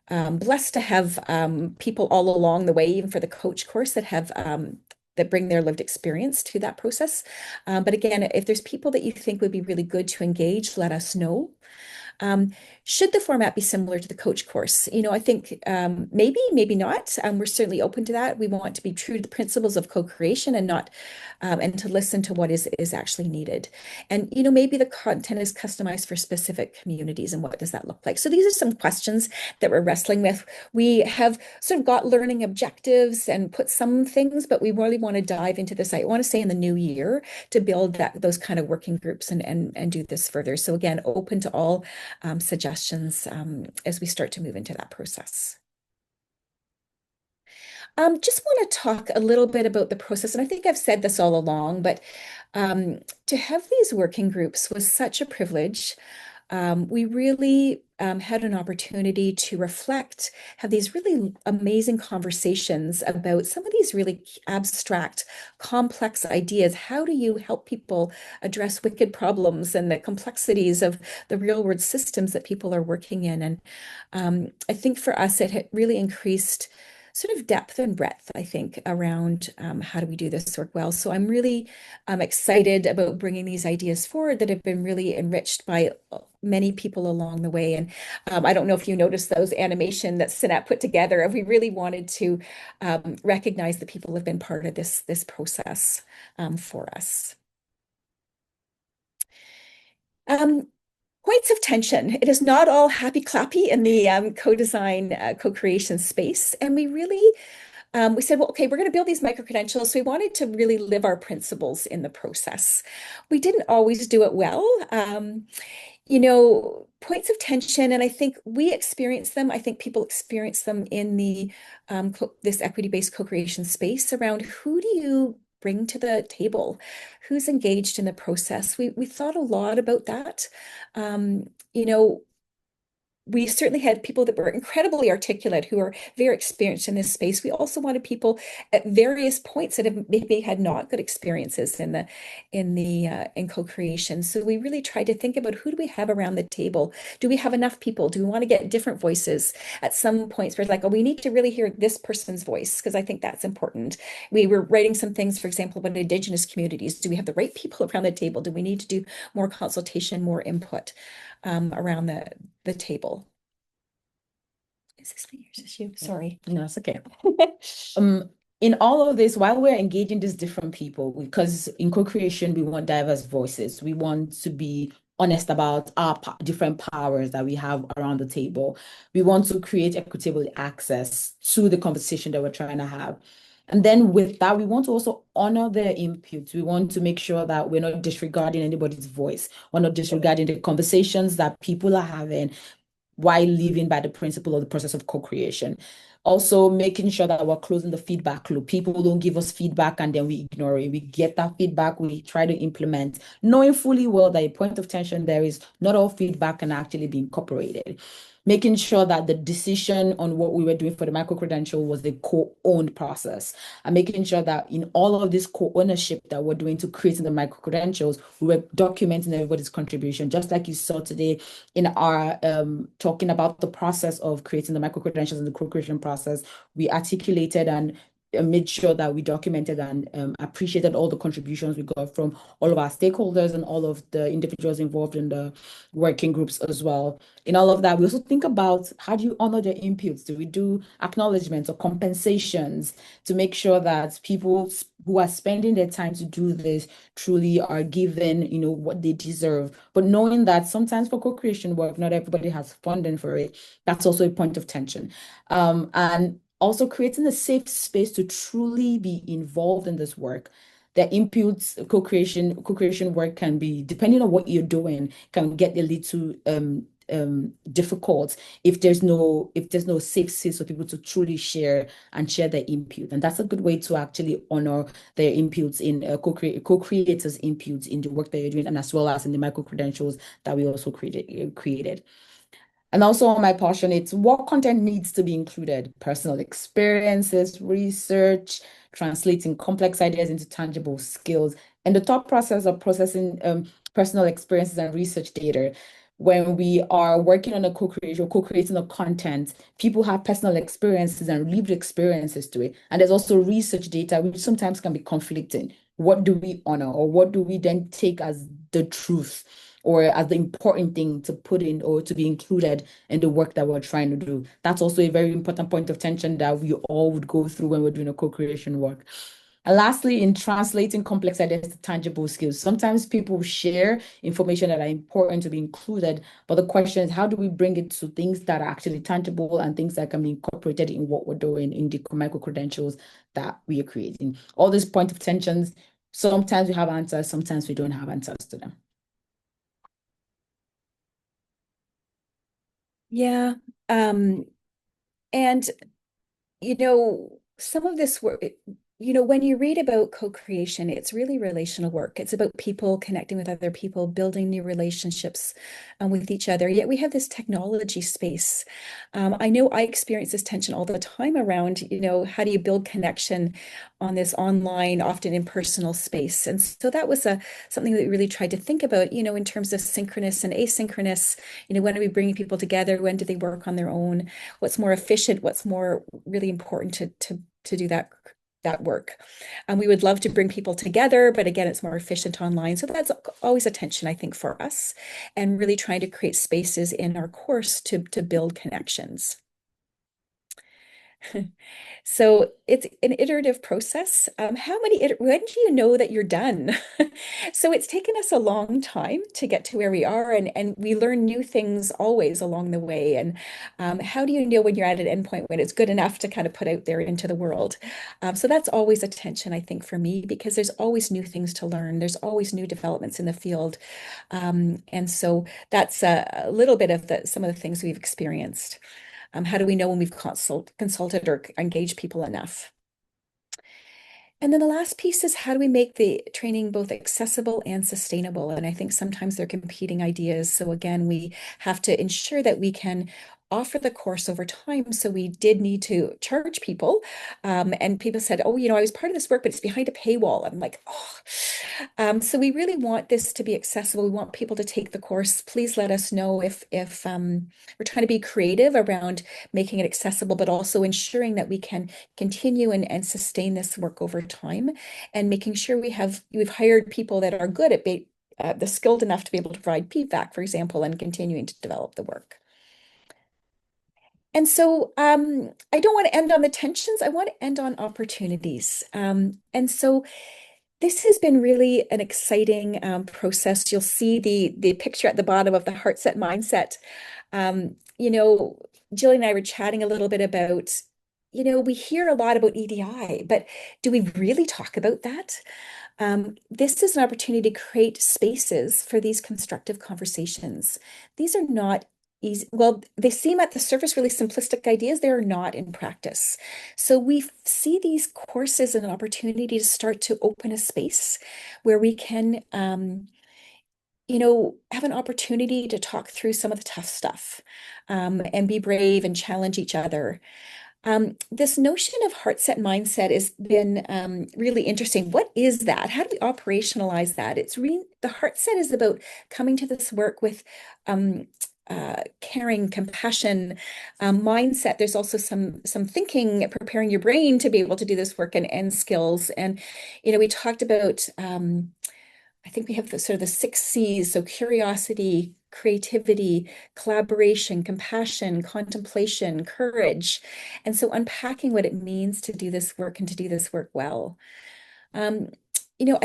blessed to have people all along the way, even for the coach course, that bring their lived experience to that process. But again, if there's people that you think would be really good to engage, let us know. should the format be similar to the coach course? I think maybe not. We're certainly open to that. We want to be true to the principles of co-creation and not and to listen to what is actually needed. And maybe the content is customized for specific communities, and what does that look like? So these are some questions that we're wrestling with. We have sort of got learning objectives and put some things, but we really want to dive into this. I want to say in the new year to build those kind of working groups and do this further. So again, open to all suggestions as we start to move into that process. Just want to talk a little bit about the process, and I think I've said this all along, but to have these working groups was such a privilege. We really had an opportunity to reflect, have these really amazing conversations about some of these really abstract, complex ideas. How do you help people address wicked problems and the complexities of the real world systems that people are working in? And I think for us, it had really increased sort of depth and breadth, I think, around how do we do this work well. So I'm really excited about bringing these ideas forward that have been really enriched by many people along the way. And I don't know if you noticed those animation that Synap put together. We really wanted to recognize the people who have been part of this process for us. Points of tension. It is not all happy clappy in the co-design, co-creation space. And we really, we said, well, okay, we're going to build these micro-credentials. So we wanted to really live our principles in the process. We didn't always do it well. Points of tension, and I think we experience them. I think people experience them in the this equity-based co-creation space around who do you bring to the table, who's engaged in the process. We thought a lot about that. We certainly had people that were incredibly articulate, who are very experienced in this space. We also wanted people at various points that have maybe had not good experiences in co-creation. So we really tried to think about who do we have around the table? Do we have enough people? Do we want to get different voices? At some points, we're like, oh, we need to really hear this person's voice, because I think that's important. We were writing some things, for example, about Indigenous communities. Do we have the right people around the table? Do we need to do more consultation, more input around the table? Is this me or is this you? Sorry. No, it's okay. In all of this, while we're engaging these different people, because in co-creation, we want diverse voices. We want to be honest about our different powers that we have around the table. We want to create equitable access to the conversation that we're trying to have. And then with that, we want to also honor their input. We want to make sure that we're not disregarding anybody's voice. We're not disregarding the conversations that people are having while living by the principle of the process of co-creation. Also making sure that we're closing the feedback loop. People don't give us feedback and then we ignore it. We get that feedback, we try to implement, knowing fully well that a point of tension there is not all feedback can actually be incorporated. Making sure that the decision on what we were doing for the micro-credential was a co-owned process, and making sure that in all of this co-ownership that we're doing to creating the micro-credentials, we were documenting everybody's contribution, just like you saw today in our talking about the process of creating the micro-credentials and the co-creation process. We articulated and made sure that we documented and appreciated all the contributions we got from all of our stakeholders and all of the individuals involved in the working groups as well. In all of that, we also think about how do you honor their inputs? Do we do acknowledgements or compensations to make sure that people who are spending their time to do this truly are given, what they deserve? But knowing that sometimes for co-creation work, not everybody has funding for it, that's also a point of tension. And also creating a safe space to truly be involved in this work. The inputs, co-creation work can be, depending on what you're doing, can get a little difficult if there's no safe space for people to truly share their input. And that's a good way to actually honor their inputs in co-creators' inputs in the work that you're doing, and as well as in the micro-credentials that we also created. And also on my portion, it's what content needs to be included: personal experiences, research, translating complex ideas into tangible skills, and the thought process of processing personal experiences and research data. When we are working on a co-creating a content, people have personal experiences and lived experiences to it. And there's also research data, which sometimes can be conflicting. What do we honor, or what do we then take as the truth? or as the important thing to put in or to be included in the work that we're trying to do. That's also a very important point of tension that we all would go through when we're doing a co-creation work. And lastly, in translating complex ideas to tangible skills, sometimes people share information that are important to be included, but the question is, how do we bring it to things that are actually tangible and things that can be incorporated in what we're doing in the micro credentials that we are creating? All these point of tensions, sometimes we have answers, sometimes we don't have answers to them. Yeah. And some of this work, when you read about co-creation, it's really relational work. It's about people connecting with other people, building new relationships with each other. Yet we have this technology space. I know I experience this tension all the time around, how do you build connection on this online, often impersonal space? And so that was something that we really tried to think about, in terms of synchronous and asynchronous. When are we bringing people together? When do they work on their own? What's more efficient? What's more really important to do that work. And we would love to bring people together, but again, it's more efficient online. So that's always a tension, I think, for us, and really trying to create spaces in our course to build connections. So it's an iterative process. When do you know that you're done? So it's taken us a long time to get to where we are, and we learn new things always along the way. And how do you know when you're at an endpoint, when it's good enough to kind of put out there into the world? So that's always a tension, I think, for me, because there's always new things to learn. There's always new developments in the field. And so that's a little bit of some of the things we've experienced. How do we know when we've consulted or engaged people enough? And then the last piece is, how do we make the training both accessible and sustainable? And I think sometimes they're competing ideas. So again, we have to ensure that we can offer the course over time. So we did need to charge people. And people said, oh, I was part of this work, but it's behind a paywall. I'm like, oh. So we really want this to be accessible. We want people to take the course. Please let us know if we're trying to be creative around making it accessible, but also ensuring that we can continue and sustain this work over time, and making sure we've hired people that are good at the skilled enough to be able to provide feedback, for example, and continuing to develop the work. And so I don't want to end on the tensions. I want to end on opportunities. And so this has been really an exciting process. You'll see the picture at the bottom of the Heart Set Mindset. Jillian and I were chatting a little bit about, we hear a lot about EDI, but do we really talk about that? This is an opportunity to create spaces for these constructive conversations. These are not easy. Well, they seem at the surface really simplistic ideas. They are not in practice. So we see these courses as an opportunity to start to open a space where we can, have an opportunity to talk through some of the tough stuff, and be brave and challenge each other. This notion of Heart Set Mindset has been really interesting. What is that? How do we operationalize that? The Heart Set is about coming to this work with caring, compassion, mindset. There's also some thinking, preparing your brain to be able to do this work, and skills. And we talked about, I think we have the sort of the 6 C's. So curiosity, creativity, collaboration, compassion, contemplation, courage. And so unpacking what it means to do this work and to do this work well. I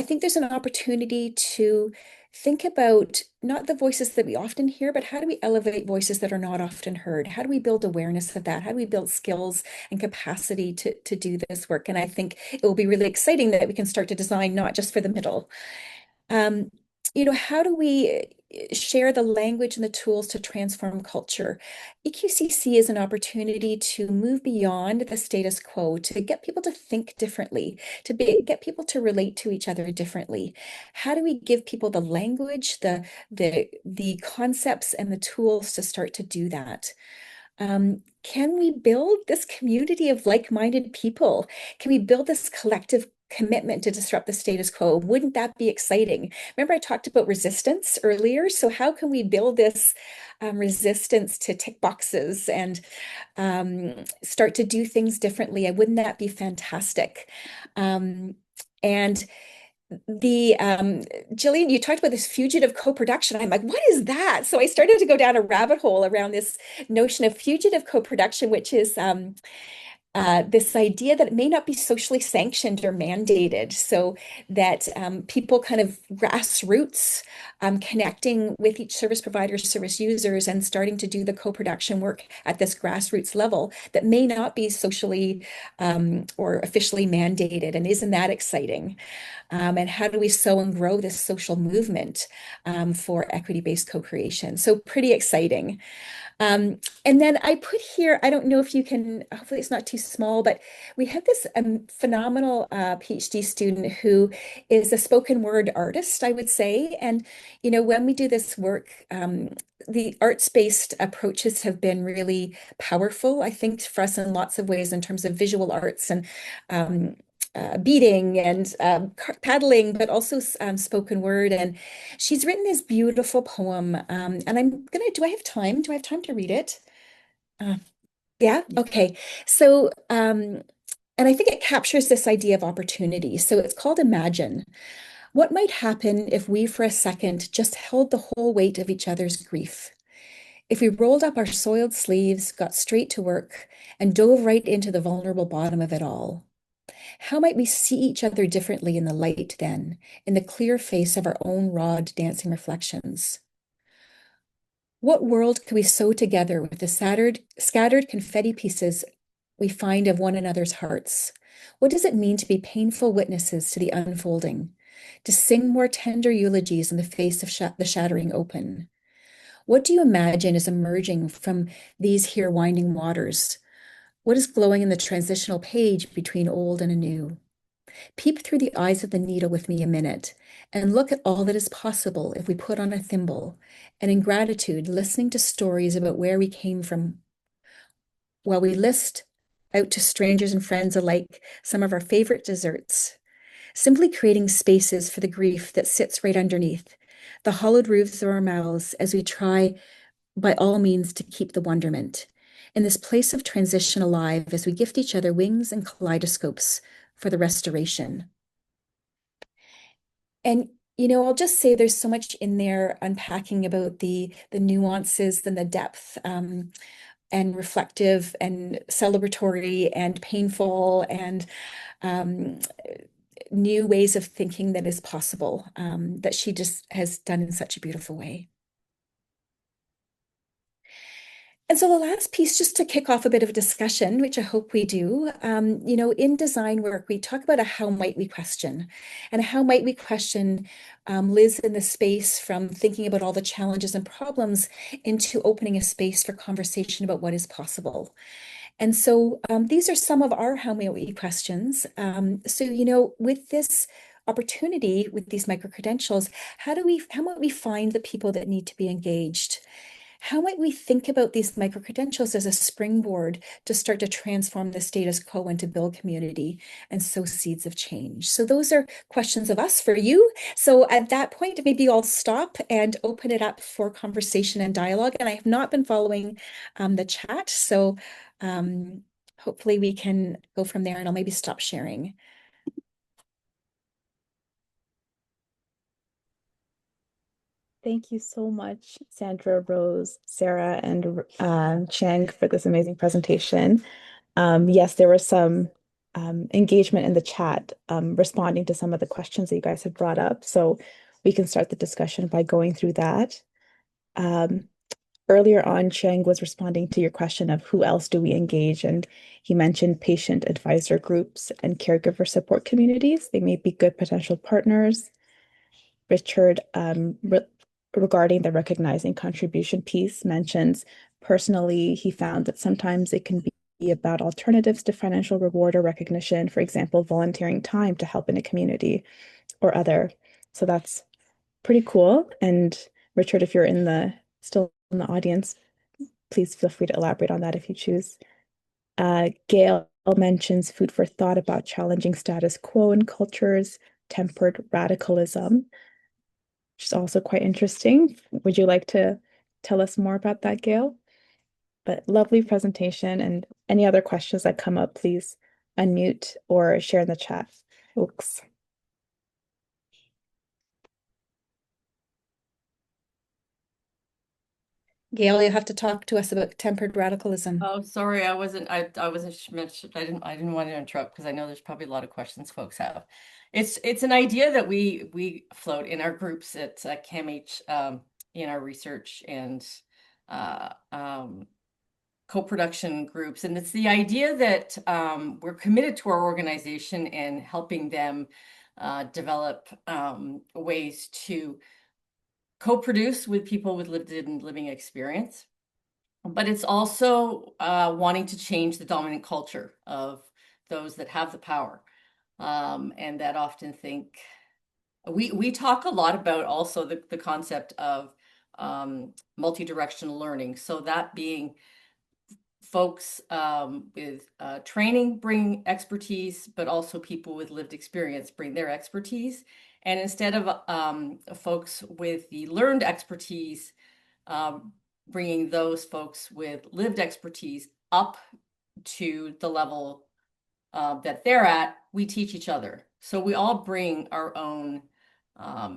think there's an opportunity to think about not the voices that we often hear, but how do we elevate voices that are not often heard? How do we build awareness of that? How do we build skills and capacity to do this work? And I think it will be really exciting that we can start to design not just for the middle. How do we share the language and the tools to transform culture? EQCC is an opportunity to move beyond the status quo, to get people to think differently, get people to relate to each other differently. How do we give people the language, the concepts, and the tools to start to do that? Can we build this community of like-minded people? Can we build this collective commitment to disrupt the status quo? Wouldn't that be exciting? Remember, I talked about resistance earlier. So how can we build this resistance to tick boxes and start to do things differently? And wouldn't that be fantastic? And Jillian, you talked about this fugitive co-production. I'm like, what is that? So I started to go down a rabbit hole around this notion of fugitive co-production, which is this idea that it may not be socially sanctioned or mandated, so that people kind of grassroots connecting with each service provider, service users, and starting to do the co-production work at this grassroots level that may not be socially or officially mandated. And isn't that exciting? And how do we sow and grow this social movement for equity-based co-creation? So pretty exciting. And then I put here, I don't know if you can, hopefully it's not too small, but we have this phenomenal PhD student who is a spoken word artist, I would say. And, you know, when we do this work, the arts-based approaches have been really powerful, I think, for us in lots of ways in terms of visual arts and beading and paddling, but also spoken word. And she's written this beautiful poem. And do I have time? Do I have time to read it? Yeah, okay. So, and I think it captures this idea of opportunity. So it's called Imagine. What might happen if we, for a second, just held the whole weight of each other's grief? If we rolled up our soiled sleeves, got straight to work, and dove right into the vulnerable bottom of it all? How might we see each other differently in the light then, in the clear face of our own raw dancing reflections? What world could we sew together with the scattered confetti pieces we find of one another's hearts? What does it mean to be painful witnesses to the unfolding, to sing more tender eulogies in the face of the shattering open? What do you imagine is emerging from these here winding waters? What is glowing in the transitional page between old and anew? Peep through the eyes of the needle with me a minute and look at all that is possible if we put on a thimble and in gratitude listening to stories about where we came from while we list out to strangers and friends alike some of our favorite desserts, simply creating spaces for the grief that sits right underneath the hollowed roofs of our mouths as we try by all means to keep the wonderment in this place of transition alive as we gift each other wings and kaleidoscopes for the restoration. And you know, I'll just say there's so much in there unpacking about the nuances and the depth and reflective and celebratory and painful and new ways of thinking that is possible that she just has done in such a beautiful way. And so the last piece, just to kick off a bit of a discussion, which I hope we do, you know, in design work, we talk about a how might we question, and how might we question Liz in the space from thinking about all the challenges and problems into opening a space for conversation about what is possible. And so these are some of our how might we questions. So, you know, with this opportunity, with these micro-credentials, how might we find the people that need to be engaged? How might we think about these micro-credentials as a springboard to start to transform the status quo and to build community and sow seeds of change? So those are questions of us for you. So at that point, maybe I'll stop and open it up for conversation and dialogue. And I have not been following the chat. So hopefully we can go from there, and I'll maybe stop sharing. Thank you so much, Sandra, Rose, Sarah, and Chang for this amazing presentation. Yes, there was some engagement in the chat responding to some of the questions that you guys have brought up. So we can start the discussion by going through that. Earlier on, Chang was responding to your question of who else do we engage, and he mentioned patient advisor groups and caregiver support communities. They may be good potential partners. Richard, regarding the recognizing contribution piece, mentions personally he found that sometimes it can be about alternatives to financial reward or recognition, for example, volunteering time to help in a community or other. So that's pretty cool. And Richard, if you're still in the audience, please feel free to elaborate on that if you choose. Gail mentions food for thought about challenging status quo in cultures, tempered radicalism, which is also quite interesting. Would you like to tell us more about that, Gail? But lovely presentation, and any other questions that come up, please unmute or share in the chat, folks. Gail, you have to talk to us about tempered radicalism. Oh, sorry, I wasn't mentioned. I didn't want to interrupt because I know there's probably a lot of questions folks have. It's an idea that we float in our groups at CAMH in our research and uh, um, co-production groups, and it's the idea that we're committed to our organization and helping them develop ways to co-produce with people with lived and living experience. But it's also wanting to change the dominant culture of those that have the power, and that often think we talk a lot about also the concept of multi-directional learning. So that being folks with training bring expertise, but also people with lived experience bring their expertise. And instead of folks with the learned expertise bringing those folks with lived expertise up to the level that they're at, we teach each other. So we all bring our own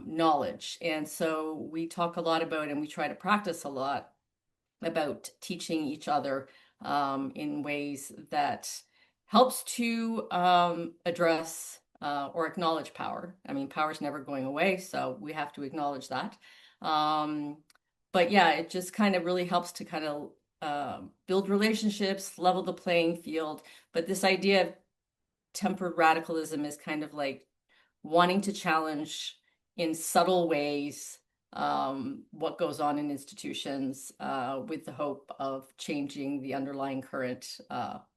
knowledge. And so we talk a lot about, and we try to practice a lot about teaching each other in ways that helps to address or acknowledge power. I mean, power is never going away, so we have to acknowledge that. But yeah, it just kind of really helps to kind of build relationships, level the playing field. But this idea of tempered radicalism is kind of like wanting to challenge in subtle ways what goes on in institutions with the hope of changing the underlying current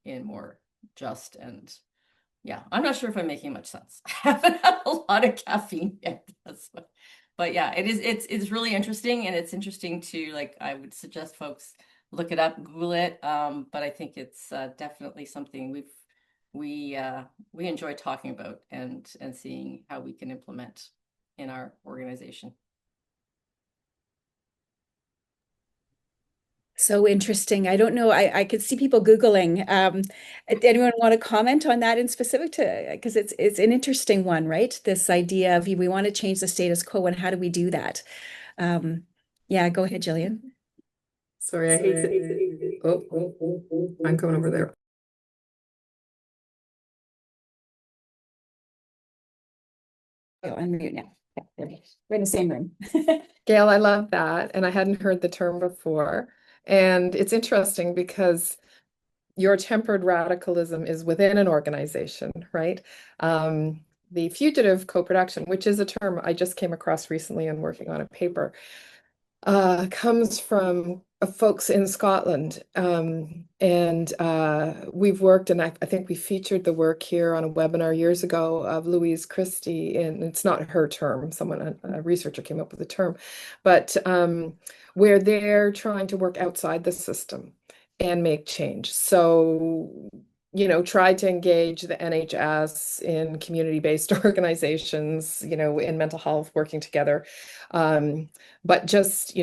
in more just and yeah, I'm not sure if I'm making much sense. I haven't had a lot of caffeine yet. But yeah, it's really interesting, and it's interesting to, like, I would suggest folks look it up, Google it. But I think it's definitely something we enjoy talking about and seeing how we can implement in our organization. So interesting. I don't know. I could see people Googling. Anyone want to comment on that in specific to, because it's an interesting one, right? This idea of we want to change the status quo, and how do we do that? Yeah, go ahead, Jillian. Sorry, I hate to. Oh, I'm coming over there. Oh, unmute now. Yeah, there we go. We're in the same room. Gail, I love that. And I hadn't heard the term before. And it's interesting because your tempered radicalism is within an organization, right? The fugitive co-production, which is a term I just came across recently and working on a paper, comes from folks in Scotland. And we've worked, and I think we featured the work here on a webinar years ago of Louise Christie, and it's not her term, a researcher came up with the term, but where they're trying to work outside the system and make change. So, try to engage the NHS in community-based organizations, in mental health, working together. But just,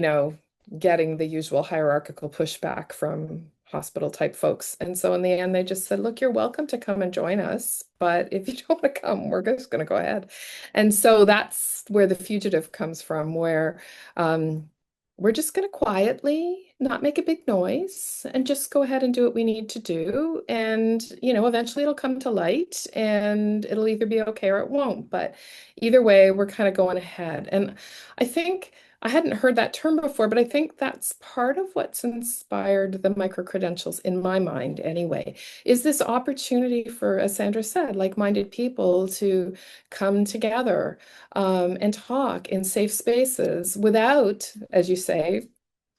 getting the usual hierarchical pushback from hospital type folks. And so in the end, they just said, look, you're welcome to come and join us, but if you don't want to come, we're just going to go ahead. And so that's where the fugitive comes from, where we're just going to quietly not make a big noise and just go ahead and do what we need to do. And, eventually it'll come to light and it'll either be okay or it won't. But either way, we're kind of going ahead. And I think I hadn't heard that term before, but I think that's part of what's inspired the micro-credentials in my mind anyway, is this opportunity for, as Sandra said, like-minded people to come together and talk in safe spaces without, as you say,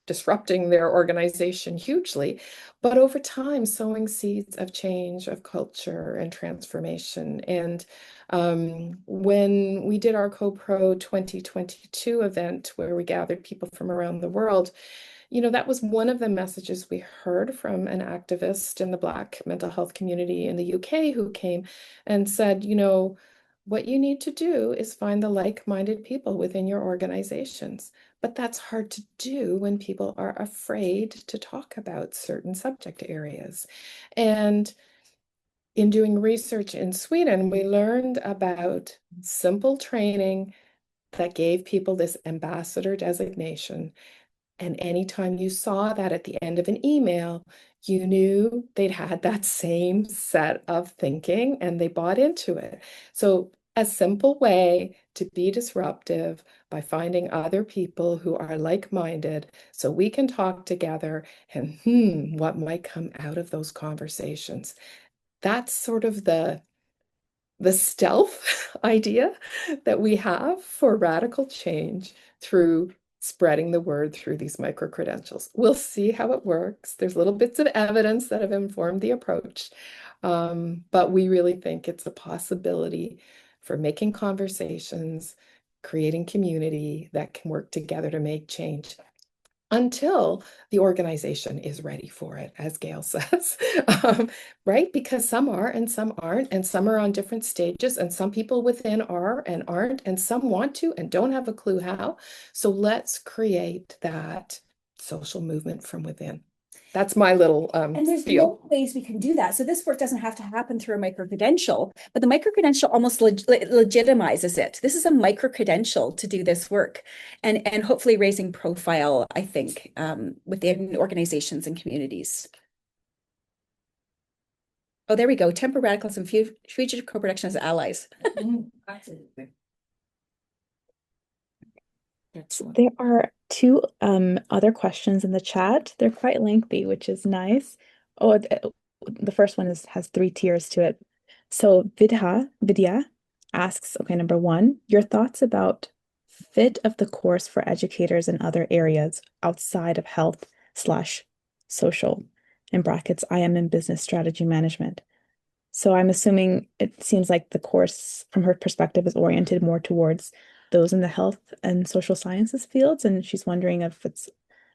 disrupting their organization hugely, but over time sowing seeds of change, of culture and transformation. And when we did our CoPro 2022 event, where we gathered people from around the world, that was one of the messages we heard from an activist in the Black mental health community in the UK who came and said, what you need to do is find the like-minded people within your organizations. But that's hard to do when people are afraid to talk about certain subject areas. And in doing research in Sweden, we learned about simple training that gave people this ambassador designation And anytime you saw that at the end of an email, you knew they'd had that same set of thinking and they bought into it. So a simple way to be disruptive by finding other people who are like-minded so we can talk together and what might come out of those conversations. That's sort of the stealth idea that we have for radical change through spreading the word through these micro-credentials. We'll see how it works. There's little bits of evidence that have informed the approach, but we really think it's a possibility for making conversations, creating community that can work together to make change until the organization is ready for it, as Gail says, right? Because some are and some aren't, and some are on different stages, and some people within are and aren't, and some want to and don't have a clue how. So let's create that social movement from within. That's my little And there's spiel. many ways we can do that. So this work doesn't have to happen through a micro-credential, but the micro-credential almost legitimizes it. This is a micro-credential to do this work and hopefully raising profile, I think, within organizations and communities. Oh, there we go. Temper radicals and fugitive co-production as allies. Absolutely. There are two other questions in the chat. They're quite lengthy, which is nice. Oh, the first one has 3 tiers to it. So Vidya asks, okay, number 1, your thoughts about fit of the course for educators in other areas outside of health / social, in brackets, I am in business strategy management. So I'm assuming it seems like the course from her perspective is oriented more towards those in the health and social sciences fields, and she's wondering if it's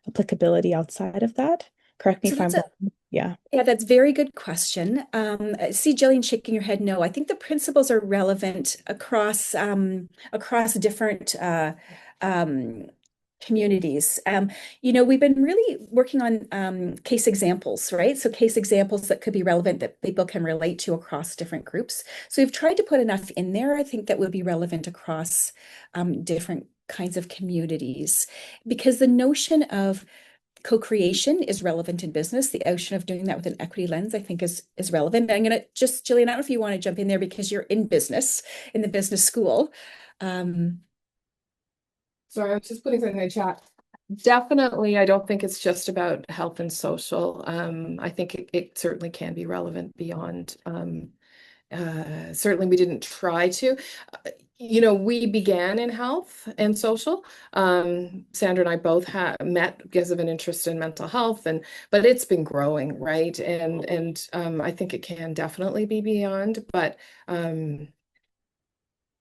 applicability outside of that. Correct me So if I'm that's wrong. Yeah. Yeah, that's a very good question. I see Jillian shaking your head. No, I think the principles are relevant across different communities. We've been really working on case examples, right? So case examples that could be relevant that people can relate to across different groups. So we've tried to put enough in there, I think, that would be relevant across different kinds of communities, because the notion of co-creation is relevant in business. The notion of doing that with an equity lens, I think, is relevant. I'm going to just, Jillian, I don't know if you want to jump in there because you're in business, in the business school. Sorry, I was just putting something in the chat. Definitely, I don't think it's just about health and social. I think it certainly can be relevant beyond. Certainly, we didn't try to. We began in health and social. Sandra and I both met because of an interest in mental health, but it's been growing, right? And I think it can definitely be beyond, but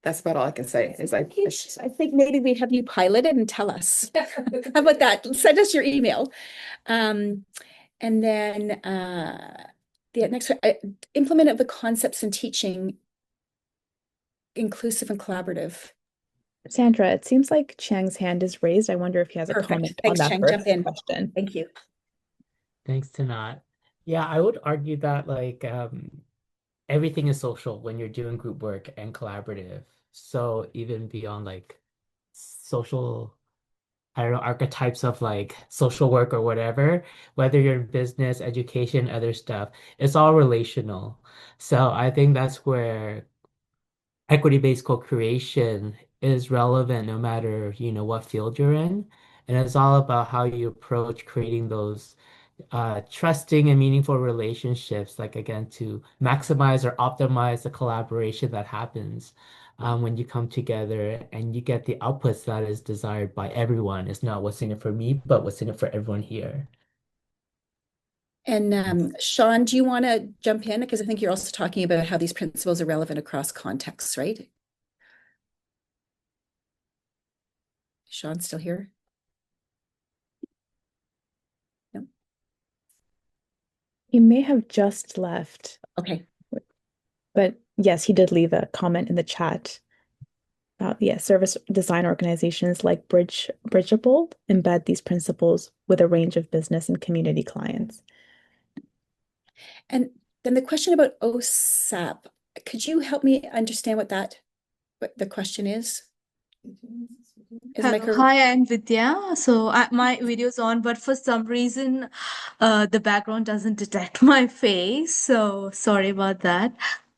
that's about all I can say. I think maybe we have you piloted and tell us. How about that? Send us your email. And then the next one, implement of the concepts in teaching, inclusive and collaborative. Sandra, it seems like Chang's hand is raised. I wonder if he has a Perfect. comment Thanks, on that Chang. first Jump in. question. Thank you. Thanks to Nat. Yeah, I would argue that everything is social when you're doing group work and collaborative. So even beyond social, I don't know, archetypes of social work or whatever, whether you're in business, education, other stuff, it's all relational. So I think that's where equity-based co-creation is relevant no matter, what field you're in. And it's all about how you approach creating those trusting and meaningful relationships, again, to maximize or optimize the collaboration that happens when you come together and you get the outputs that is desired by everyone. It's not what's in it for me, but what's in it for everyone here. And Sean, do you want to jump in? Because I think you're also talking about how these principles are relevant across contexts, right? Sean still here? No. He may have just left. Okay. But yes, he did leave a comment in the chat about, service design organizations like Bridgeable embed these principles with a range of business and community clients. And then the question about OSAP, could you help me understand what the question is? Is Hello. micro Hi, I'm Vidya. So my video's on, but for some reason, the background doesn't detect my face. So sorry about that.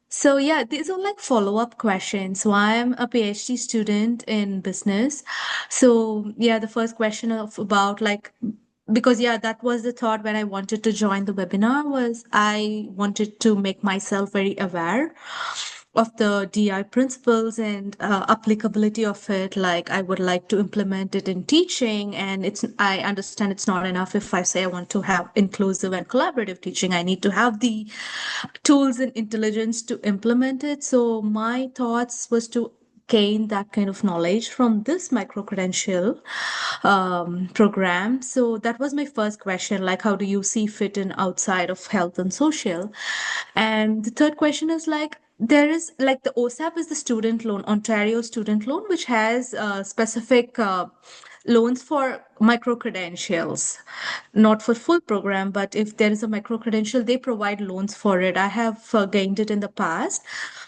So yeah, these are like follow-up questions. So I'm a PhD student in business. So yeah, the first question of about like because yeah, that was the thought when I wanted to join the webinar was I wanted to make myself very aware of the DI principles and applicability of it. Like I would like to implement it in teaching, and I understand it's not enough if I say I want to have inclusive and collaborative teaching. I need to have the tools and intelligence to implement it. So my thoughts was to gain that kind of knowledge from this micro credential program. So that was my first question, like how do you see fit in outside of health and social? And the third question is like there is like the OSAP is the student loan, Ontario student loan, which has specific loans for micro credentials, not for full program, but if there is a micro credential, they provide loans for it. I have gained it in the past,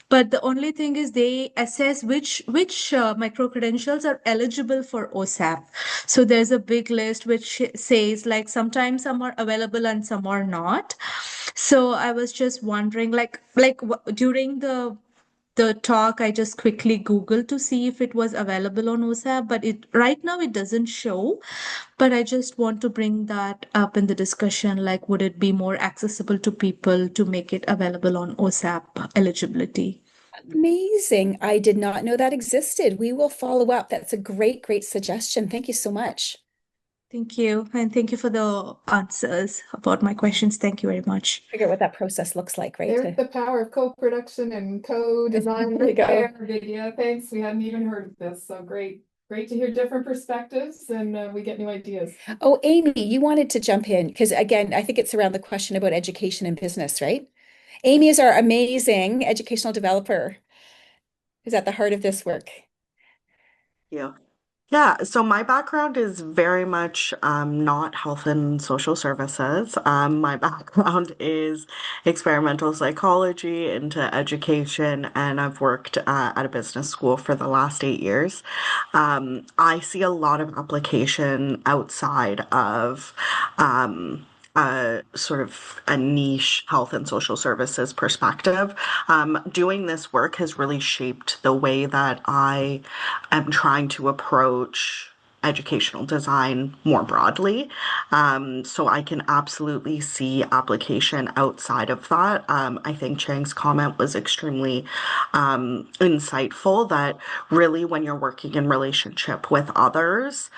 but the only thing is they assess which micro credentials are eligible for OSAP. So there's a big list which says like sometimes some are available and some are not. So I was just wondering, during the talk, I just quickly Googled to see if it was available on OSAP, but it right now it doesn't show. But I just want to bring that up in the discussion. Like, would it be more accessible to people to make it available on OSAP eligibility? Amazing. I did not know that existed. We will follow up. That's a great, great suggestion. Thank you so much. Thank you. And thank you for the answers about my questions. Thank you very much. Figure out what that process looks like, right? There's the power of co-production and co-design There you go. there, Vidya. Thanks. We hadn't even heard of this. So great. Great to hear different perspectives and we get new ideas. Oh, Amy, you wanted to jump in because again, I think it's around the question about education and business, right? Amy is our amazing educational developer who's at the heart of this work. Yeah. Yeah, so my background is very much not health and social services. My background is experimental psychology into education, and I've worked at a business school for the last 8 years. I see a lot of application outside of sort of a niche health and social services perspective. Doing this work has really shaped the way that I am trying to approach educational design more broadly. So I can absolutely see application outside of that. I think Chang's comment was extremely insightful that really when you're working in relationship with others,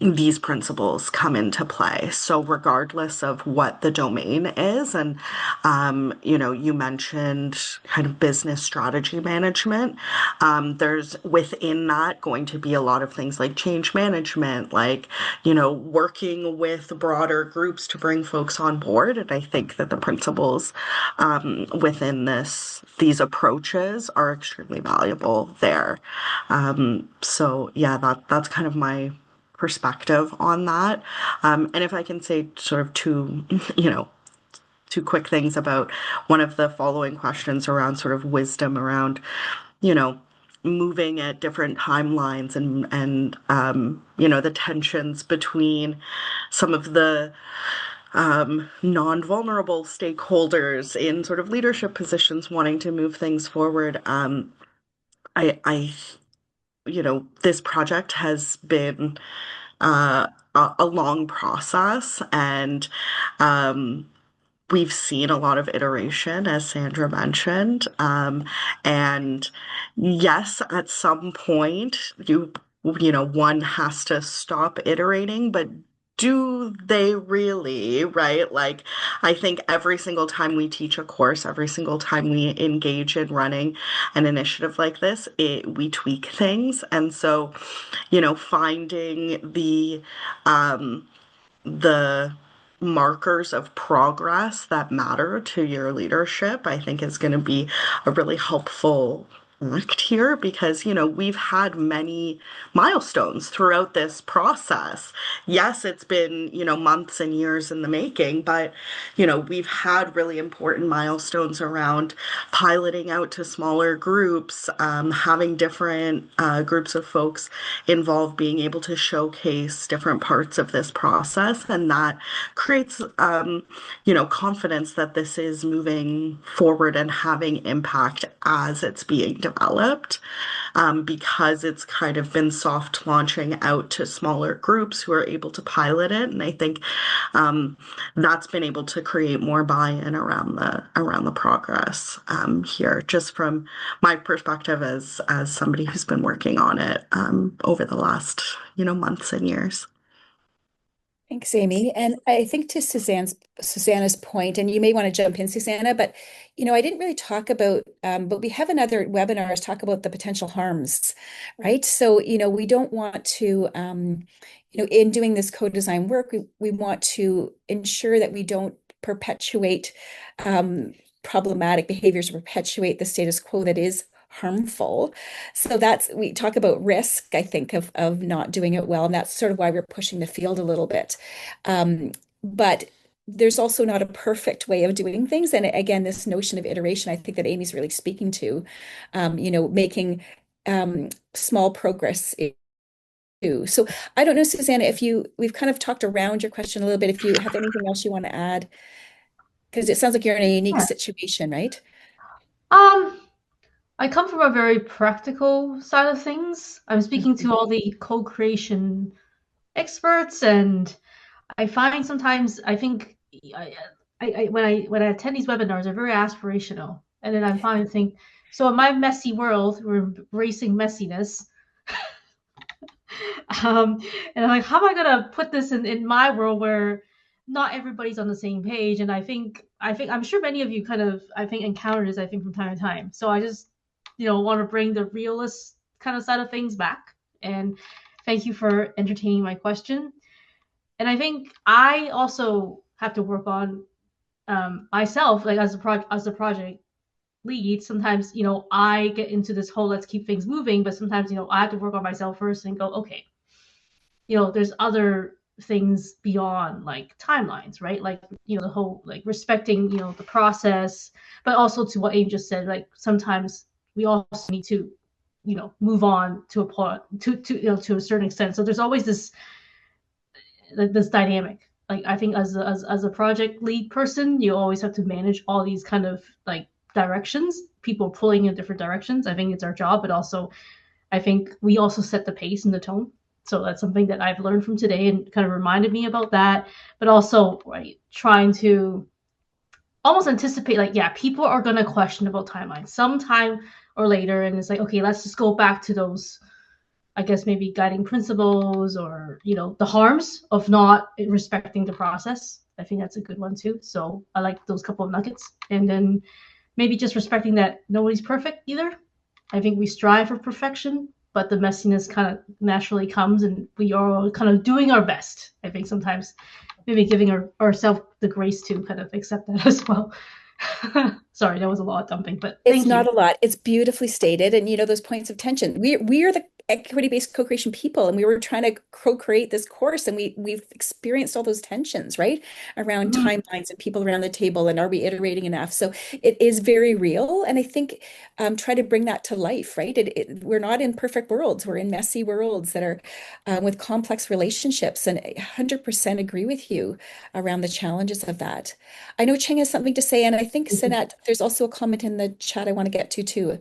these principles come into play. So regardless of what the domain is, and you mentioned kind of business strategy management, there's within that going to be a lot of things like change management, like, working with broader groups to bring folks on board. And I think that the principles within these approaches are extremely valuable there. So yeah, that's kind of my perspective on that. And if I can say sort of two quick things about one of the following questions around sort of wisdom around, moving at different timelines and the tensions between some of the non-vulnerable stakeholders in sort of leadership positions wanting to move things forward. I this project has been a long process, and we've seen a lot of iteration, as Sandra mentioned. And yes, at some point, one has to stop iterating, but do they really, right? Like, I think every single time we teach a course, every single time we engage in running an initiative like this, we tweak things. And so, finding the markers of progress that matter to your leadership, I think is going to be a really helpful act here because, we've had many milestones throughout this process. Yes, it's been, months and years in the making, but, we've had really important milestones around piloting out to smaller groups, having different groups of folks involved, being able to showcase different parts of this process. And that creates, confidence that this is moving forward and having impact as it's being developed, because it's kind of been soft launching out to smaller groups who are able to pilot it. And I think that's been able to create more buy-in around the progress here, just from my perspective as somebody who's been working on it over the last, months and years. Thanks, Amy. And I think to Susanna's point, and you may want to jump in, Susanna, but I didn't really talk about, but we have another webinars talk about the potential harms, right? So, we don't want to, in doing this co-design work, we want to ensure that we don't perpetuate problematic behaviors, or perpetuate the status quo that is harmful. So we talk about risk, I think, of not doing it well. And that's sort of why we're pushing the field a little bit. But there's also not a perfect way of doing things. And again, this notion of iteration, I think that Amy's really speaking to, making small progress too. So I don't know, Susanna, we've kind of talked around your question a little bit, if you have anything else you want to add, because it sounds like you're in a unique situation, right? I come from a very practical side of things. I'm speaking to all the co-creation experts, and I find sometimes I think when I attend these webinars, they're very aspirational, and then I find think, so in my messy world, we're embracing messiness. And I'm like, how am I gonna put this in my world where not everybody's on the same page? And I think I'm sure many of you kind of encounter this from time to time. So I just want to bring the realist kind of side of things back. And thank you for entertaining my question. And I think I also have to work on myself, like as a project lead. Sometimes, I get into this whole let's keep things moving, but sometimes, I have to work on myself first and go, okay, there's other things beyond like timelines, right? Like, the whole like respecting, the process, but also to what Amy just said, like sometimes we also need to, move on to a point to a certain extent. So there's always this dynamic. Like I think as a project lead person, you always have to manage all these kind of like directions, people pulling in different directions. I think it's our job, but also I think we also set the pace and the tone. So that's something that I've learned from today and kind of reminded me about that. But also, right, trying to almost anticipate, like, yeah, people are going to question about timelines sometime or later. And it's like, okay, let's just go back to those, I guess, maybe guiding principles or, the harms of not respecting the process. I think that's a good one too. So I like those couple of nuggets. And then maybe just respecting that nobody's perfect either. I think we strive for perfection, but the messiness kind of naturally comes, and we are kind of doing our best. I think sometimes maybe giving ourselves the grace to kind of accept that as well. Sorry, that was a lot of dumping, but it's not a lot. It's beautifully stated. And those points of tension. We are the equity-based co-creation people, and we were trying to co-create this course, and we've experienced all those tensions, right? Around timelines and people around the table, and are we iterating enough? So it is very real. And I think try to bring that to life, right? We're not in perfect worlds. We're in messy worlds that are with complex relationships, and I 100% agree with you around the challenges of that. I know Cheng has something to say, and I think Sanat, there's also a comment in the chat I want to get to too.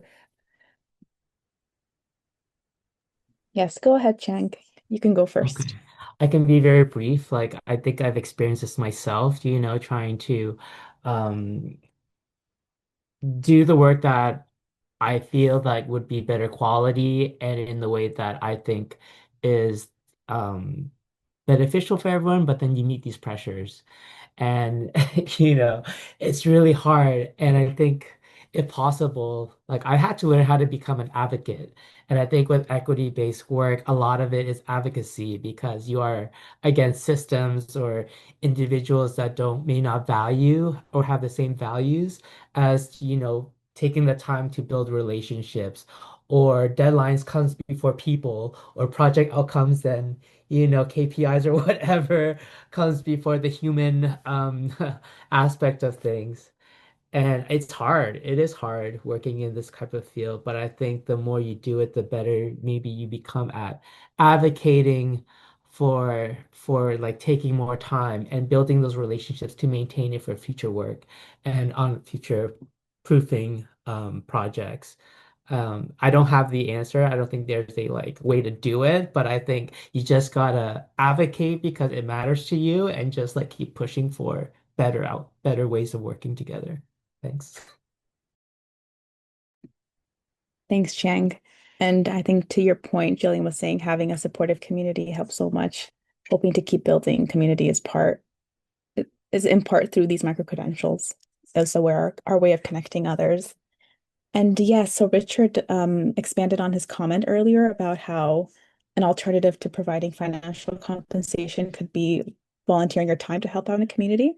Yes, go ahead, Chang. You can go first. Okay. I can be very brief. Like I think I've experienced this myself, trying to do the work that I feel like would be better quality and in the way that I think is beneficial for everyone, but then you meet these pressures. And it's really hard. And I think if possible, like I had to learn how to become an advocate. And I think with equity-based work, a lot of it is advocacy because you are against systems or individuals that may not value or have the same values as, taking the time to build relationships, or deadlines comes before people, or project outcomes and KPIs or whatever comes before the human aspect of things. And it's hard. It is hard working in this type of field, but I think the more you do it, the better maybe you become at advocating for like taking more time and building those relationships to maintain it for future work and on future proofing projects. I don't have the answer. I don't think there's a like way to do it, but I think you just gotta advocate because it matters to you and just like keep pushing for better ways of working together. Thanks. Thanks, Chang. And I think to your point, Jillian was saying having a supportive community helps so much. Hoping to keep building community is in part through these micro-credentials. Also, where our way of connecting others. And yes, so Richard expanded on his comment earlier about how an alternative to providing financial compensation could be volunteering your time to help out in a community.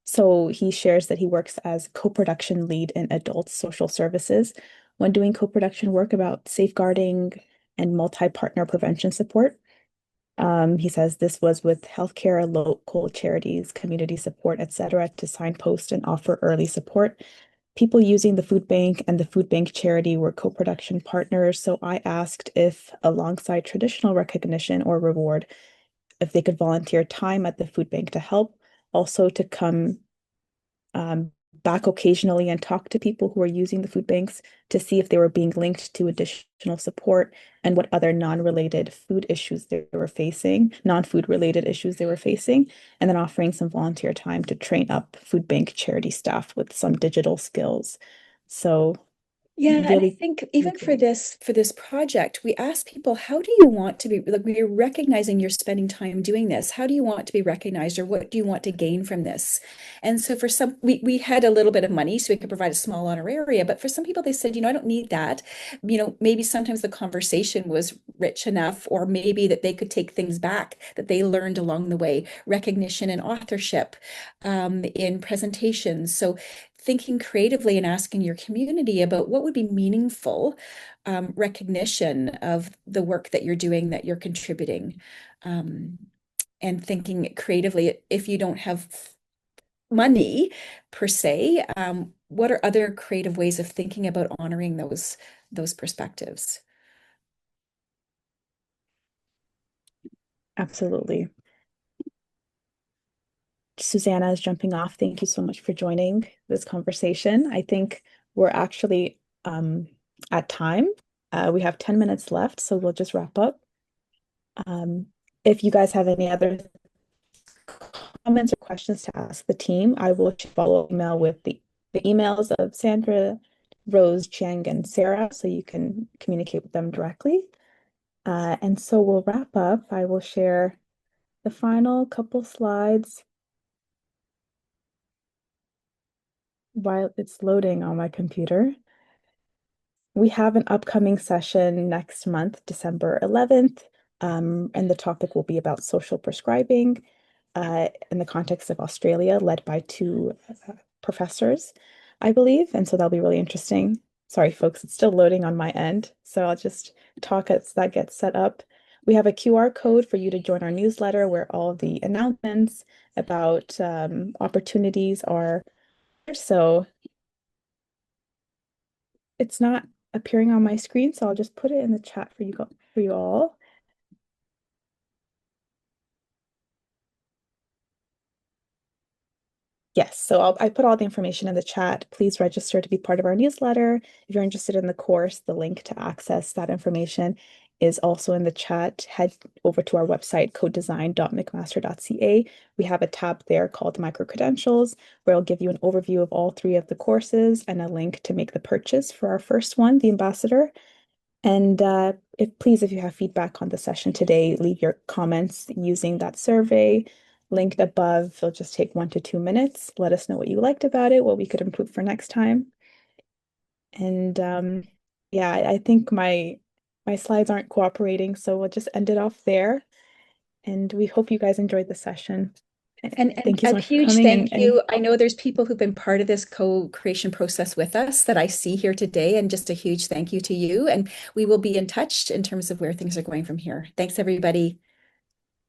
So he shares that he works as co-production lead in adult social services when doing co-production work about safeguarding and multi-partner prevention support. He says this was with healthcare, local charities, community support, etc., to signpost and offer early support. People using the food bank and the food bank charity were co-production partners. So I asked if, alongside traditional recognition or reward, if they could volunteer time at the food bank to help, also to come back occasionally and talk to people who are using the food banks to see if they were being linked to additional support and what other non-related food issues they were facing, non-food related issues they were facing, and then offering some volunteer time to train up food bank charity staff with some digital skills. So Yeah, and I really think even for great. this project, we asked people, how do you want to be, like, we're recognizing you're spending time doing this. How do you want to be recognized, or what do you want to gain from this? And so for some, we had a little bit of money, so we could provide a small honoraria, but for some people, they said, I don't need that. Maybe sometimes the conversation was rich enough, or maybe that they could take things back that they learned along the way, recognition and authorship, in presentations. So thinking creatively and asking your community about what would be meaningful recognition of the work that you're doing, that you're contributing, and thinking creatively. If you don't have money per se, what are other creative ways of thinking about honoring those perspectives? Absolutely. Susanna is jumping off. Thank you so much for joining this conversation. I think we're actually at time. We have 10 minutes left, so we'll just wrap up. If you guys have any other comments or questions to ask the team, I will follow email with the emails of Sandra, Rose, Chang, and Sarah, so you can communicate with them directly. And so we'll wrap up. I will share the final couple slides while it's loading on my computer. We have an upcoming session next month, December 11th, and the topic will be about social prescribing in the context of Australia, led by two professors, I believe. And so that'll be really interesting. Sorry, folks, it's still loading on my end. So I'll just talk as that gets set up. We have a QR code for you to join our newsletter where all the announcements about opportunities are. So it's not appearing on my screen, so I'll just put it in the chat for you all. Yes, so I put all the information in the chat. Please register to be part of our newsletter. If you're interested in the course, the link to access that information is also in the chat. Head over to our website, codedesign.mcmaster.ca. We have a tab there called Micro-Credentials, where I'll give you an overview of all three of the courses and a link to make the purchase for our first one, the Ambassador. And if you have feedback on the session today, leave your comments using that survey linked above. It'll just take 1 to 2 minutes. Let us know what you liked about it, what we could improve for next time. And yeah, I think my slides aren't cooperating, so we'll just end it off there. And we hope you guys enjoyed the session. And Thank you so a much for huge coming. thank And you. I know there's people who've been part of this co-creation process with us that I see here today, and just a huge thank you to you. And we will be in touch in terms of where things are going from here. Thanks, everybody.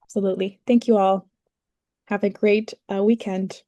absolutely. Thank you all. Have a great weekend.